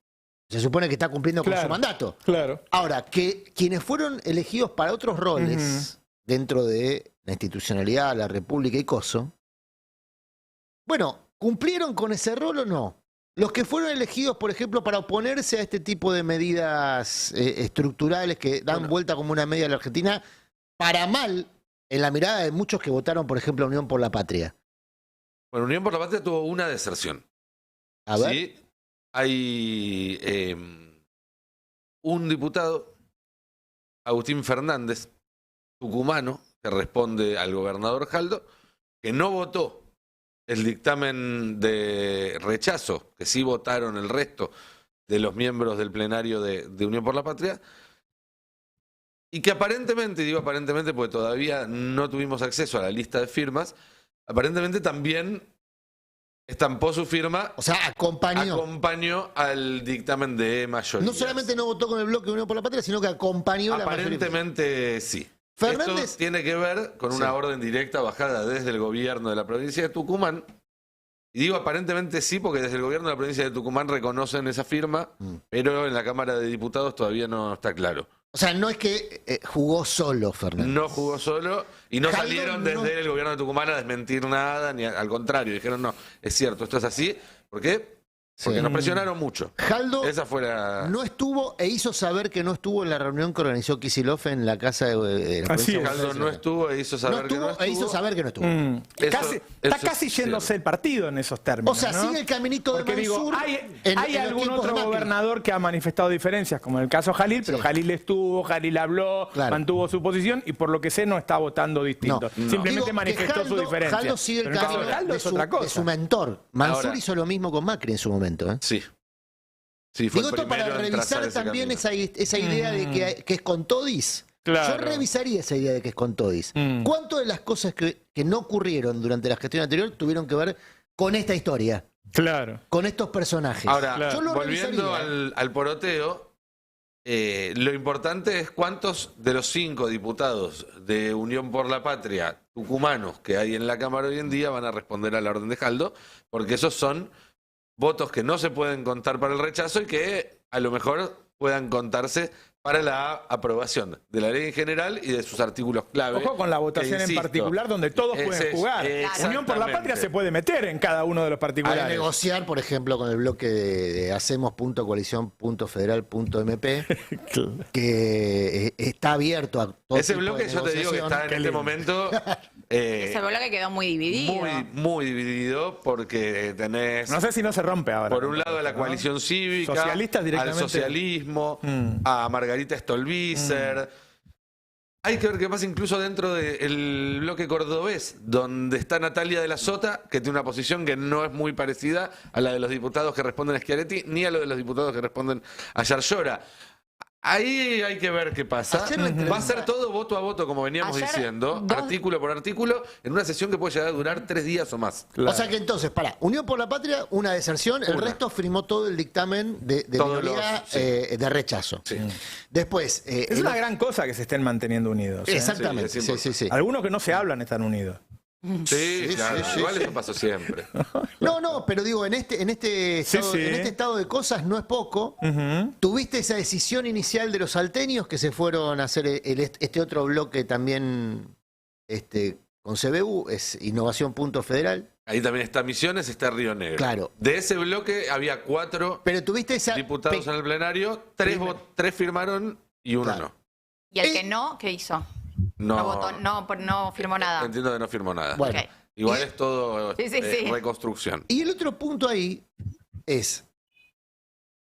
se supone que está cumpliendo con Claro. su mandato. Claro. Ahora, que quienes fueron elegidos para otros roles dentro de la institucionalidad, la república y coso, bueno, ¿cumplieron con ese rol o no? Los que fueron elegidos, por ejemplo, para oponerse a este tipo de medidas estructurales que dan vuelta como una media a la Argentina, para mal, en la mirada de muchos que votaron, por ejemplo, a Unión por la Patria. Bueno, Unión por la Patria tuvo una deserción. A ver. ¿Sí? Hay un diputado, Agustín Fernández, tucumano, que responde al gobernador Jaldo, que no votó el dictamen de rechazo, que sí votaron el resto de los miembros del plenario de Unión por la Patria, y que aparentemente, digo aparentemente porque todavía no tuvimos acceso a la lista de firmas, aparentemente también estampó su firma, O sea, acompañó. acompañó al dictamen de mayoría. No solamente no votó con el bloque Unión por la Patria, sino que acompañó la mayoría. Aparentemente sí. Fernández- Esto tiene que ver con una Sí. orden directa bajada desde el gobierno de la provincia de Tucumán. Y digo aparentemente sí, porque desde el gobierno de la provincia de Tucumán reconocen esa firma, pero en la Cámara de Diputados todavía no está claro. O sea, no es que jugó solo Fernández. No jugó solo y no Jaldo salieron no- desde el gobierno de Tucumán a desmentir nada, ni al contrario, dijeron no, es cierto, esto es así. ¿Por qué? Porque Sí. nos presionaron mucho. Jaldo Esa fue la... no estuvo e hizo saber que no estuvo en la reunión que organizó Kicillof en la casa de la Así provincia de es. Buenos Caldo Aires. no estuvo e hizo saber No que no estuvo e hizo estuvo. saber que no estuvo. Está Eso casi es yéndose cierto. el partido en esos términos. O sea, ¿no? sigue el caminito de Porque digo, Mansur hay en los algún tiempos de otro Macri. gobernador que ha manifestado diferencias, como en el caso Jalil, pero Sí. Jalil estuvo, Jalil habló, Claro. mantuvo su posición y por lo que sé no está votando distinto. No. Simplemente Digo que manifestó su diferencia. Jaldo sigue el Pero en el caso camino de Jaldo de es otra de su cosa. mentor. Mansur Ahora- hizo lo mismo con Macri en su momento. ¿eh? Sí. Sí, fue Digo el esto para primero en trazar revisar ese también camino. esa idea de que es con todis. Claro. Yo revisaría esa idea de que es con todis. ¿Cuánto de las cosas que no ocurrieron durante la gestión anterior tuvieron que ver con esta historia? Claro. Con estos personajes. Ahora, Claro. Yo lo volviendo revisaría. al poroteo, lo importante es cuántos de los 5 diputados de Unión por la Patria tucumanos que hay en la Cámara hoy en día van a responder a la orden de Jaldo, porque esos son votos que no se pueden contar para el rechazo y que a lo mejor puedan contarse para la aprobación de la ley en general y de sus artículos clave. Ojo con la votación que, en insisto, particular donde todos ese pueden es- jugar. Unión por la exactamente. Patria se puede meter en cada uno de los Hay que particulares. negociar, por ejemplo, con el bloque de hacemos.coalición.federal.mp, que está abierto a todo Ese tipo de bloque yo te digo que negociación. está en Qué este lindo. momento Ese bloque quedó muy dividido. muy dividido porque tenés No sé si no se rompe ahora. por un lado a la ¿no? coalición cívica, Socialistas al directamente. socialismo, Mm. a Margarita Stolbizer. Hay que ver qué pasa incluso dentro del bloque cordobés, donde está Natalia de la Sota, que tiene una posición que no es muy parecida a la de los diputados que responden a Schiaretti, ni a lo de los diputados que responden a Yarlora. Ahí hay que ver qué pasa. Ayer la entrevista- Va a ser todo voto a voto, como veníamos Ayer, diciendo, dos- artículo por artículo, en una sesión que puede llegar a durar 3 días o más. Claro. O sea que entonces, Unión por la Patria, una deserción, el Una. resto firmó todo el dictamen de Todos minoría los- sí. de rechazo. Sí. Después, Es una gran cosa que se estén manteniendo unidos. ¿eh? exactamente, Sí, es sí, sí, sí. Algunos que no se hablan están unidos. Sí, claro. sí, Igual sí. eso pasó siempre. No, pero digo, en este estado, sí. en este estado de cosas no es poco. Ujú. ¿Tuviste esa decisión inicial de los salteños que se fueron a hacer este otro bloque también con CBU, es Innovación.Federal? Ahí también está Misiones, está Río Negro. Claro. De ese bloque había 4 Pero tuviste esa... diputados en el plenario, 3 firmaron y uno Claro. Y el que no, ¿qué hizo? no. No votó, no firmó nada. Entiendo que no firmó nada. Bueno, Ok. Igual y- es todo Sí, sí, sí. reconstrucción. Y el otro punto ahí es,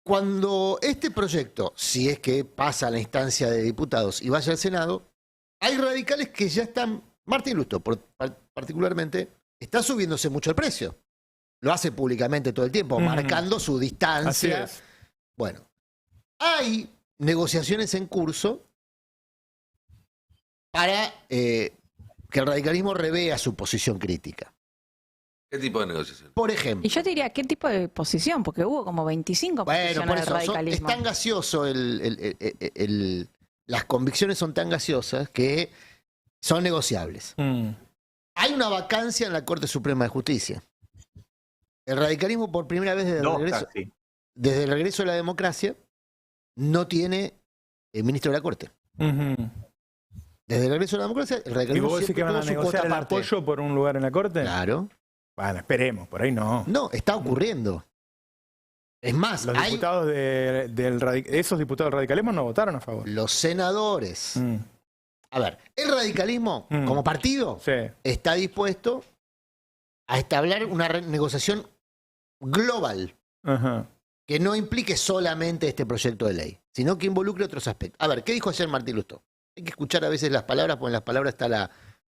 cuando este proyecto, si es que pasa a la instancia de diputados y vaya al Senado, hay radicales que ya están, Martín Lustó particularmente, está subiéndose mucho el precio. Lo hace públicamente todo el tiempo, Ujú. marcando su Así distancia. es. Bueno, hay negociaciones en curso para que el radicalismo revea su posición crítica. ¿Qué tipo de negociación? Por ejemplo, Y yo te diría, ¿qué tipo de posición? Porque hubo como 25 bueno, posiciones por del eso es radicalismo. tan gaseoso, las convicciones son tan gaseosas que son negociables. Mm. Hay una vacancia en la Corte Suprema de Justicia. El radicalismo por primera vez desde Dos el casi. regreso de la democracia no tiene ministro de la Corte. Ujú. Desde el regreso de la democracia, el ¿Y radicalismo vos decís que siempre van a tuvo su negociar cuota el aparte. apoyo por un lugar en la Corte? Claro. Bueno, esperemos, por ahí no. No, está ocurriendo. Es más, Los hay diputados esos diputados del radicalismo no votaron a favor. los senadores. Mm. A ver, el radicalismo, Mm. como partido, Sí. está dispuesto a establecer una negociación global Ajá. que no implique solamente este proyecto de ley, sino que involucre otros aspectos. A ver, ¿qué dijo ayer Martín Lustó? Hay que escuchar a veces las palabras, porque en las palabras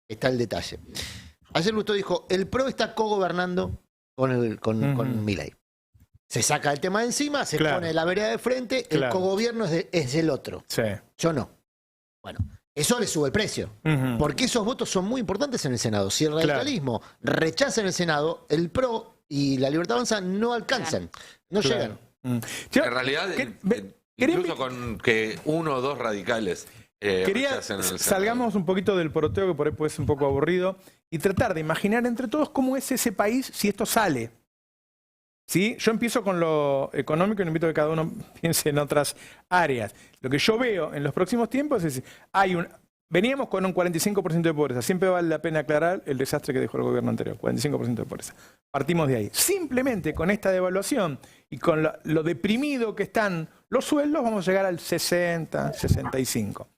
está el detalle. Ayer Lustó dijo, el PRO está cogobernando con Milei. Se saca el tema de encima, se pone la vereda de frente, el cogobierno es del otro. Sí. Yo no. Bueno, eso le sube el precio. Porque esos votos son muy importantes en el Senado. Si el radicalismo rechaza en el Senado, el PRO y la Libertad Avanza no alcanzan, no llegan. En realidad, incluso con que 1 o 2 radicales rechacen en el Senado. Salgamos un poquito del poroteo, que por ahí puede ser un poco aburrido, y tratar de imaginar entre todos cómo es ese país si esto sale. ¿Sí? Yo empiezo con lo económico y invito a que cada uno piense en otras áreas. Lo que yo veo en los próximos tiempos es veníamos con un 45% de pobreza. Siempre vale la pena aclarar el desastre que dejó el gobierno anterior, 45% de pobreza. Partimos de ahí. Simplemente con esta devaluación y con lo deprimido que están los sueldos, vamos a llegar al 60, 65.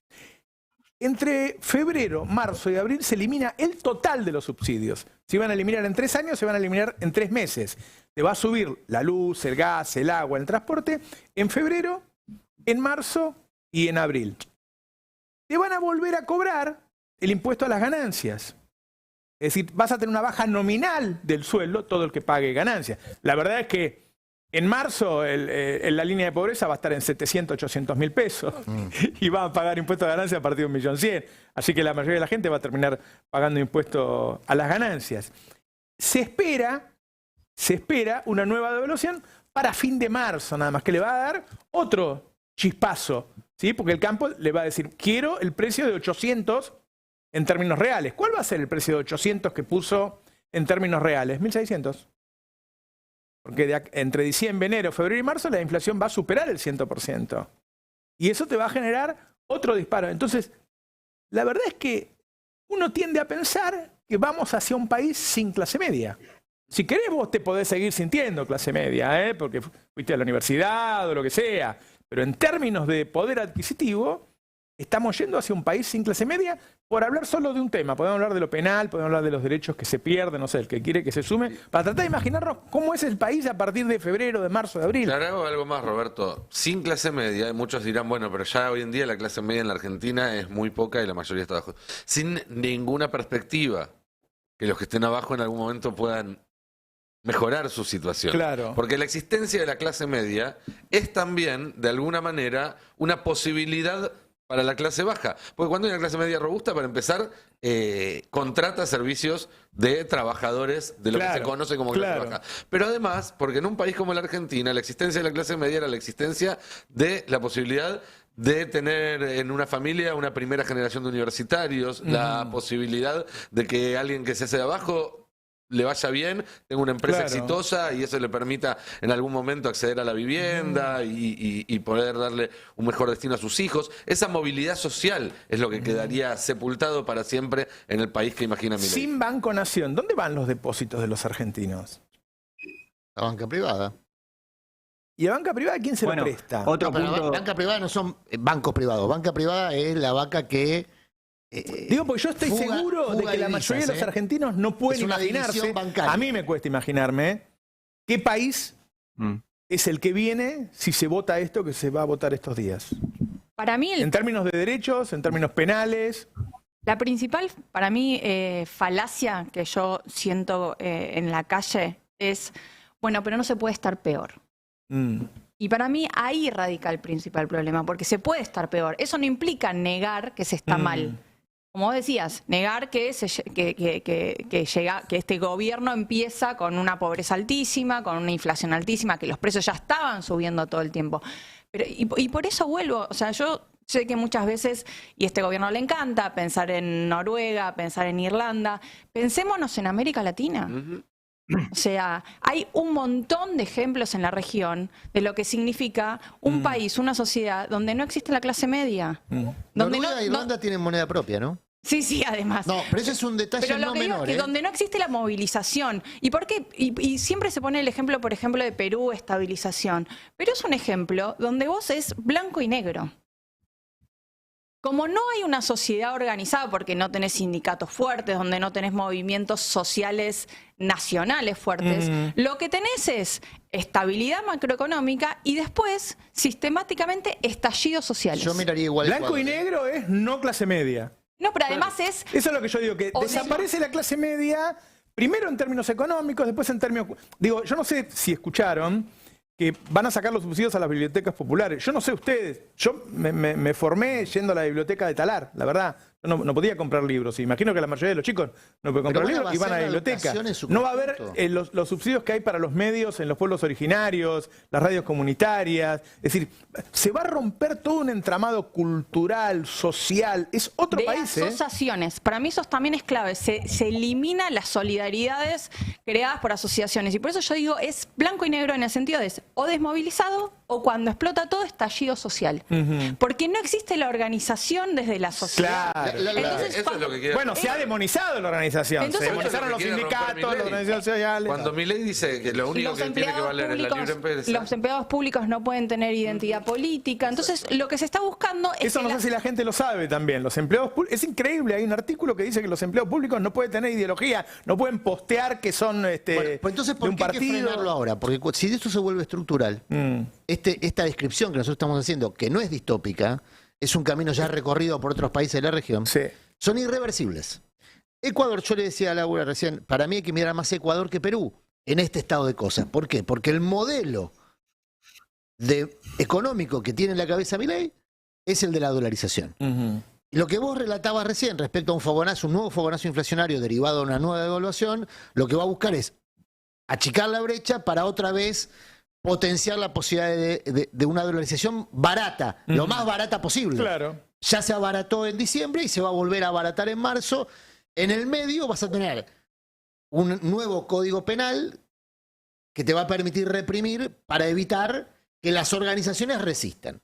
Entre febrero, marzo y abril se elimina el total de los subsidios. Se iban a eliminar en 3 años, se van a eliminar en 3 meses. Te va a subir la luz, el gas, el agua, el transporte en febrero, en marzo y en abril. Te van a volver a cobrar el impuesto a las ganancias. Es decir, vas a tener una baja nominal del sueldo, todo el que pague ganancias. La verdad es que en marzo la línea de pobreza va a estar en 700, 800 mil pesos y va a pagar impuestos a ganancias a partir de 1.100.000. Así que la mayoría de la gente va a terminar pagando impuestos a las ganancias. Se espera una nueva devaluación para fin de marzo, nada más, que le va a dar otro chispazo, ¿sí? Porque el campo le va a decir, quiero el precio de 800 en términos reales. ¿Cuál va a ser el precio de 800 que puso en términos reales? 1.600. Porque entre diciembre, enero, febrero y marzo la inflación va a superar el 100%. Y eso te va a generar otro disparo. Entonces, la verdad es que uno tiende a pensar que vamos hacia un país sin clase media. Si querés, vos te podés seguir sintiendo clase media, porque fuiste a la universidad o lo que sea. Pero en términos de poder adquisitivo, estamos yendo hacia un país sin clase media por hablar solo de un tema. Podemos hablar de lo penal, podemos hablar de los derechos que se pierden, no sé, el que quiere que se sume, para tratar de imaginarnos cómo es el país a partir de febrero, de marzo, de abril. Claro, algo más, Roberto. Sin clase media, muchos dirán, bueno, pero ya hoy en día la clase media en la Argentina es muy poca y la mayoría está abajo. Sin ninguna perspectiva que los que estén abajo en algún momento puedan mejorar su situación. Claro. Porque la existencia de la clase media es también, de alguna manera, una posibilidad para la clase baja. Porque cuando hay una clase media robusta, para empezar, contrata servicios de trabajadores de lo que se conoce como clase baja. Pero además, porque en un país como la Argentina, la existencia de la clase media era la existencia de la posibilidad de tener en una familia una primera generación de universitarios, la posibilidad de que alguien que se hace de abajo le vaya bien, tenga una empresa exitosa y eso le permita en algún momento acceder a la vivienda y poder darle un mejor destino a sus hijos. Esa movilidad social es lo que quedaría sepultado para siempre en el país que imagina Milei. Sin Banco Nación, ¿dónde van los depósitos de los argentinos? La banca privada. ¿Y la banca privada quién se lo presta? Otro punto. Banca privada no son bancos privados. Banca privada es la banca que... Digo, porque yo estoy seguro de que la mayoría de los argentinos no pueden imaginarse, a mí me cuesta imaginarme, qué país es el que viene si se vota esto que se va a votar estos días. Para mí, en términos de derechos, en términos penales. La principal, para mí, falacia que yo siento en la calle es, bueno, pero no se puede estar peor. Y para mí ahí radica el principal problema, porque se puede estar peor. Eso no implica negar que se está mal. Como vos decías, negar que este gobierno empieza con una pobreza altísima, con una inflación altísima, que los precios ya estaban subiendo todo el tiempo. Pero, y por eso vuelvo, o sea, yo sé que muchas veces, y a este gobierno le encanta pensar en Noruega, pensar en Irlanda, pensémonos en América Latina. O sea, hay un montón de ejemplos en la región de lo que significa un país, una sociedad donde no existe la clase media. Donde Noruega e Irlanda tienen moneda propia, ¿no? Sí, sí, además. No, pero ese es un detalle pero lo no que digo menor. Es que donde no existe la movilización. ¿Y por qué? Y siempre se pone el ejemplo, por ejemplo, de Perú, estabilización. Pero es un ejemplo donde vos es blanco y negro. Como no hay una sociedad organizada, porque no tenés sindicatos fuertes, donde no tenés movimientos sociales nacionales fuertes, lo que tenés es estabilidad macroeconómica y después, sistemáticamente, estallidos sociales. Yo miraría igual. Blanco y negro es no clase media. No, pero además es... Eso es lo que yo digo, que O desaparece la clase media, primero en términos económicos, después en términos... Digo, yo no sé si escucharon que van a sacar los subsidios a las bibliotecas populares. Yo no sé ustedes, yo me formé yendo a la biblioteca de Talar, la verdad. Yo no podía comprar libros. Imagino que la mayoría de los chicos no pueden comprar libros y van a la biblioteca. No va a haber los subsidios que hay para los medios en los pueblos originarios, las radios comunitarias. Es decir, se va a romper todo un entramado cultural, social. Es otro de país, asociaciones. Para mí eso también es clave. Se elimina las solidaridades creadas por asociaciones. Y por eso yo digo, es blanco y negro en el sentido de o desmovilizado o cuando explota todo, estallido social. Porque no existe la organización desde la sociedad. Claro. Entonces, eso es lo que quiere. Bueno, se ha demonizado la organización. Entonces, se demonizaron los sindicatos, las organizaciones sociales. Cuando Milei dice que lo único los que tiene que valer es la libre empresa. Los empleados públicos no pueden tener identidad política. Entonces, lo que se está buscando es Eso no sé si la gente lo sabe también. Los empleados públicos, es increíble, hay un artículo que dice que los empleados públicos no pueden tener ideología, no pueden postear que son Bueno, pues entonces, de ¿por un qué hay que partido. frenarlo ahora? Porque si esto se vuelve estructural, esta descripción que nosotros estamos haciendo, que no es distópica, es un camino ya recorrido por otros países de la región, Sí. son irreversibles. Ecuador, yo le decía a Laura recién, para mí hay que mirar más Ecuador que Perú en este estado de cosas. ¿Por qué? Porque el modelo económico que tiene en la cabeza Milei es el de la dolarización. Y lo que vos relatabas recién respecto a un nuevo fogonazo inflacionario derivado de una nueva devaluación, lo que va a buscar es achicar la brecha para otra vez potenciar la posibilidad de una dolarización barata, lo más barata posible. Claro. Ya se abarató en diciembre y se va a volver a abaratar en marzo. En el medio vas a tener un nuevo código penal que te va a permitir reprimir para evitar que las organizaciones resistan.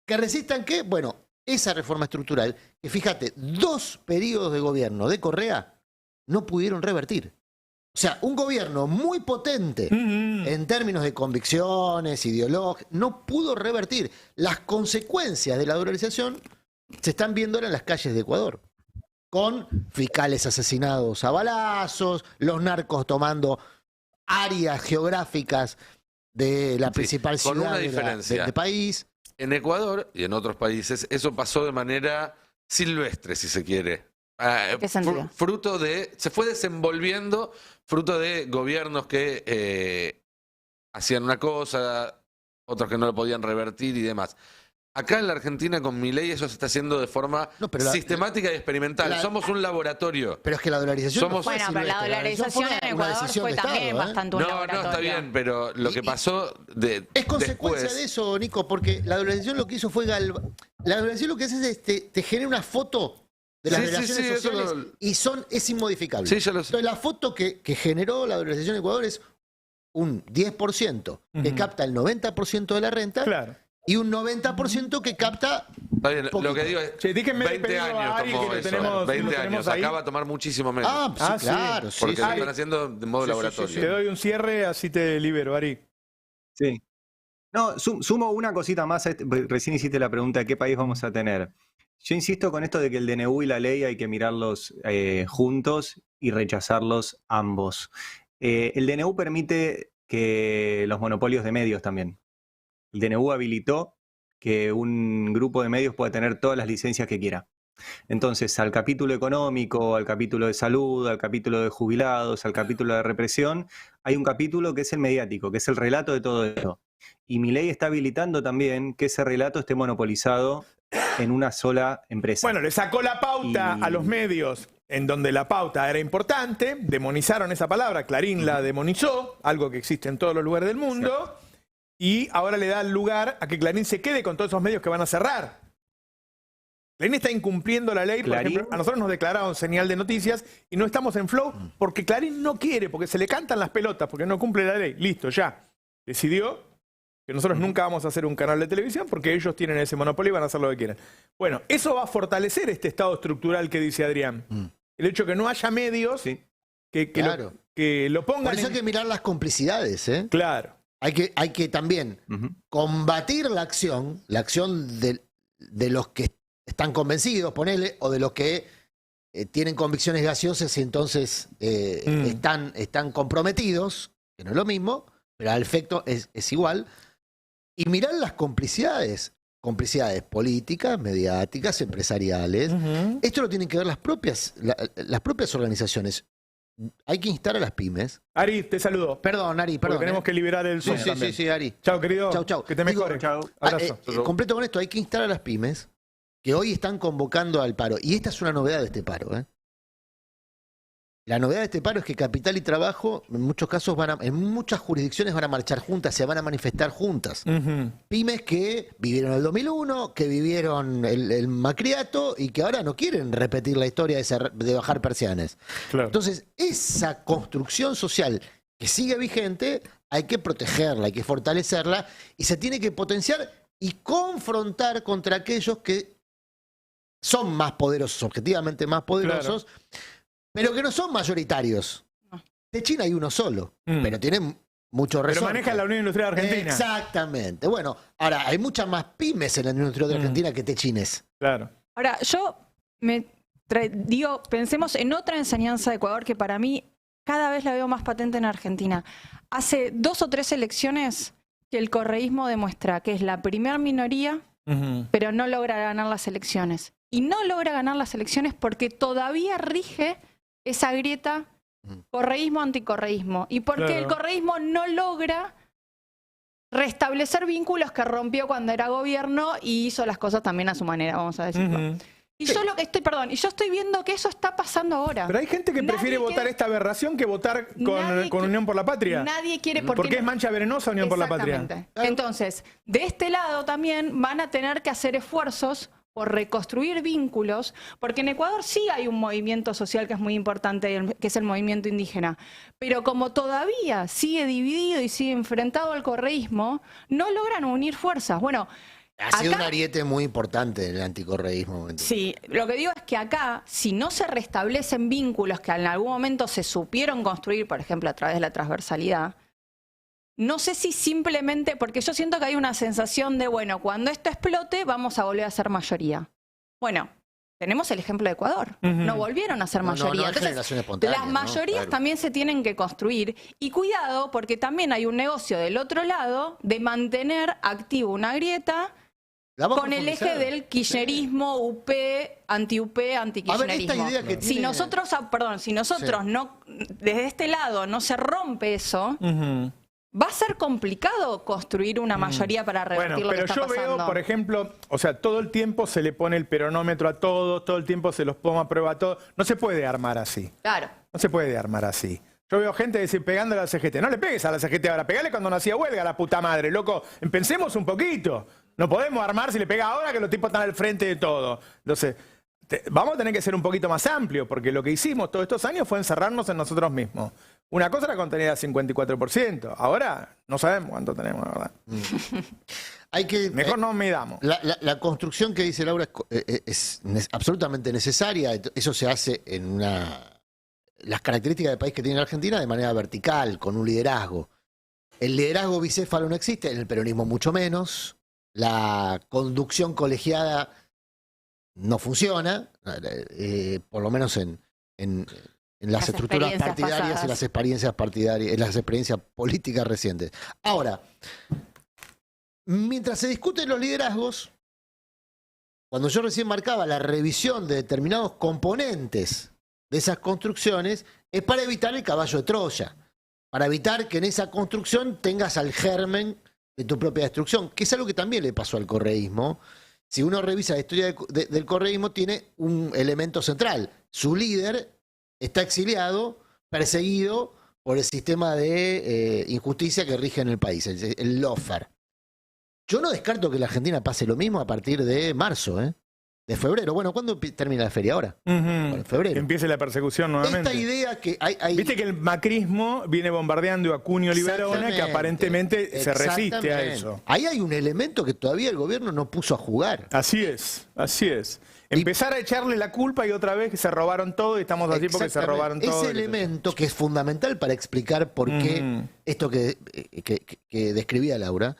¿Que resistan qué? Bueno, esa reforma estructural, que fíjate, 2 periodos de gobierno de Correa no pudieron revertir. O sea, un gobierno muy potente en términos de convicciones, ideológicas, no pudo revertir. Las consecuencias de la dolarización se están viendo ahora en las calles de Ecuador, con fiscales asesinados a balazos, los narcos tomando áreas geográficas de la principal con ciudad una diferencia. del país. En Ecuador y en otros países eso pasó de manera silvestre, si se quiere. ¿Qué sentido? Fruto de... Se fue desenvolviendo fruto de gobiernos que hacían una cosa, otros que no lo podían revertir y demás. Acá en la Argentina con Milei eso se está haciendo de forma sistemática y experimental. Somos un laboratorio. Pero es que la dolarización no fue bueno, pero la dolarización en Ecuador fue también bastante un laboratorio. No, está bien, pero lo que pasó es consecuencia después, de eso, Nico, porque la dolarización lo que hizo fue la dolarización lo que hace es te genera una foto de las relaciones sociales y es inmodificable. Sí, yo lo sé. Entonces la foto que generó la dolarización en Ecuador es un 10% que capta el 90% de la renta. Claro. Y un 90% que capta. Está bien, lo que digo es. Che, déjenme 20 pedirlo a años Ari, tomó que lo eso. tenemos- 20 lo años. tenemos ahí. Acá va a tomar muchísimo menos. Sí, claro. Porque Sí, lo sí. están haciendo de modo laboratorio. Te doy un cierre, así te libero, Ari. Sí. No, sumo una cosita más. Recién hiciste la pregunta de qué país vamos a tener. Yo insisto con esto de que el DNU y la ley hay que mirarlos juntos y rechazarlos ambos. El DNU permite que los monopolios de medios también. El DNU habilitó que un grupo de medios pueda tener todas las licencias que quiera. Entonces, al capítulo económico, al capítulo de salud, al capítulo de jubilados, al capítulo de represión, hay un capítulo que es el mediático, que es el relato de todo esto. Y Milei está habilitando también que ese relato esté monopolizado en una sola empresa. Bueno, le sacó la pauta a los medios en donde la pauta era importante, demonizaron esa palabra, Clarín la demonizó, algo que existe en todos los lugares del mundo, y ahora le da lugar a que Clarín se quede con todos esos medios que van a cerrar. Clarín está incumpliendo la ley, por ejemplo, a nosotros nos declararon señal de noticias y no estamos en Flow porque Clarín no quiere, porque se le cantan las pelotas, porque no cumple la ley. Listo, ya. Decidió que nosotros nunca vamos a hacer un canal de televisión porque ellos tienen ese monopolio y van a hacer lo que quieran. Bueno, eso va a fortalecer este estado estructural que dice Adrián. El hecho de que no haya medios que lo pongan. Por eso hay que mirar las complicidades, ¿eh? Claro. Hay que también combatir la acción de los que están convencidos, ponele, o de los que tienen convicciones gaseosas y entonces están comprometidos, que no es lo mismo, pero al efecto es igual. Y mirar las complicidades. complicidades políticas, mediáticas, empresariales. Esto lo tienen que ver las propias organizaciones. Hay que instar a las pymes. Ari, te saludo. Perdón, Ari, perdón. Porque tenemos que liberar el Zoom también. Sí, Ari. Chao, querido. Chau. Que te mejores. Chau. Abrazo. Completo con esto, hay que instar a las pymes que hoy están convocando al paro. Y esta es una novedad de este paro. La novedad de este paro es que Capital y Trabajo, en muchos casos, en muchas jurisdicciones van a marchar juntas, se van a manifestar juntas. Pymes que vivieron el 2001, que vivieron el macriato y que ahora no quieren repetir la historia de bajar persianas. Claro. Entonces, esa construcción social que sigue vigente, hay que protegerla, hay que fortalecerla y se tiene que potenciar y confrontar contra aquellos que son más poderosos, objetivamente más poderosos, pero que no son mayoritarios. De China hay uno solo, pero tienen mucho resorte. Pero maneja la Unión Industrial Argentina. Exactamente. Bueno, ahora hay muchas más pymes en la Unión Industrial de Argentina que techines. Claro. Ahora, yo digo, pensemos en otra enseñanza de Ecuador que para mí cada vez la veo más patente en Argentina. Hace 2 o 3 elecciones que el correísmo demuestra que es la primer minoría, pero no logra ganar las elecciones. Y no logra ganar las elecciones porque todavía rige esa grieta correísmo-anticorreísmo. Y porque el correísmo no logra restablecer vínculos que rompió cuando era gobierno y hizo las cosas también a su manera, vamos a decirlo. Y yo lo que estoy viendo que eso está pasando ahora. Pero hay gente que prefiere votar esta aberración que votar con Unión por la Patria. Nadie quiere porque es mancha venenosa Unión por la Patria. Entonces, de este lado también van a tener que hacer esfuerzos por reconstruir vínculos, porque en Ecuador sí hay un movimiento social que es muy importante, que es el movimiento indígena, pero como todavía sigue dividido y sigue enfrentado al correísmo, no logran unir fuerzas. Bueno, ha sido un ariete muy importante en el anticorreísmo. Sí, lo que digo es que acá, si no se restablecen vínculos que en algún momento se supieron construir, por ejemplo, a través de la transversalidad, no sé si simplemente, porque yo siento que hay una sensación de, bueno, cuando esto explote vamos a volver a ser mayoría. Bueno, tenemos el ejemplo de Ecuador. No volvieron a ser mayoría. Entonces, las mayorías también se tienen que construir. Y cuidado, porque también hay un negocio del otro lado de mantener activo una grieta con el eje del kirchnerismo, UP, anti-UP, anti-kirchnerismo. Si nosotros, no, desde este lado no se rompe eso, va a ser complicado construir una mayoría para revertir lo que está pasando. Pero yo veo, por ejemplo, o sea, todo el tiempo se le pone el peronómetro a todos, todo el tiempo se los pone a prueba a todos. No se puede armar así. Claro. No se puede armar así. Yo veo gente decir pegándole a la CGT. No le pegues a la CGT ahora, pegale cuando no hacía huelga, la puta madre, loco. Pensemos un poquito. No podemos armar si le pega ahora que los tipos están al frente de todo. Entonces, vamos a tener que ser un poquito más amplios, porque lo que hicimos todos estos años fue encerrarnos en nosotros mismos. Una cosa era contener al 54%. Ahora no sabemos cuánto tenemos, la verdad. Mejor no midamos. La construcción que dice Laura es absolutamente necesaria. Eso se hace en las características del país que tiene la Argentina de manera vertical, con un liderazgo. El liderazgo bicéfalo no existe, en el peronismo mucho menos. La conducción colegiada no funciona, por lo menos en las estructuras partidarias y las experiencias partidarias, en las experiencias políticas recientes. Ahora, mientras se discuten los liderazgos, cuando yo recién marcaba la revisión de determinados componentes de esas construcciones, es para evitar el caballo de Troya, para evitar que en esa construcción tengas al germen de tu propia destrucción, que es algo que también le pasó al correísmo. Si uno revisa la historia del correísmo, tiene un elemento central. Su líder está exiliado, perseguido por el sistema de injusticia que rige en el país, el lawfare. Yo no descarto que en la Argentina pase lo mismo a partir de marzo, de febrero. Bueno, ¿cuándo termina la feria ahora? Bueno, en febrero. Que empiece la persecución nuevamente. Esta idea que hay... Viste que el macrismo viene bombardeando a Cunio Liberona, que aparentemente se resiste a eso. Ahí hay un elemento que todavía el gobierno no puso a jugar. Así es, así es. Empezar a echarle la culpa y otra vez que se robaron todo y estamos así porque se robaron todo. Ese elemento que es fundamental para explicar por qué esto que describía Laura,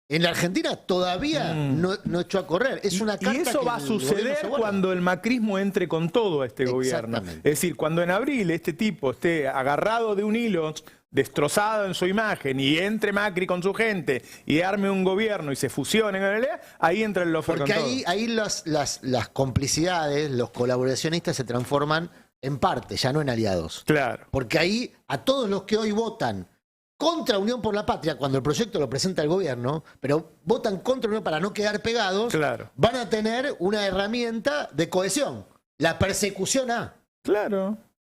en la Argentina todavía no echó a correr. Es una carta y eso va a suceder cuando el macrismo entre con todo a este gobierno. Es decir, cuando en abril este tipo esté agarrado de un hilo destrozado en su imagen y entre Macri con su gente y arme un gobierno y se fusionen, ahí entra el lofer con Porque todo. ahí las complicidades, los colaboracionistas se transforman en parte, ya no en aliados. Claro. Porque ahí a todos los que hoy votan contra Unión por la Patria, cuando el proyecto lo presenta el gobierno, pero votan contra Unión para no quedar pegados, Claro. van a tener una herramienta de cohesión, la persecución a. Claro.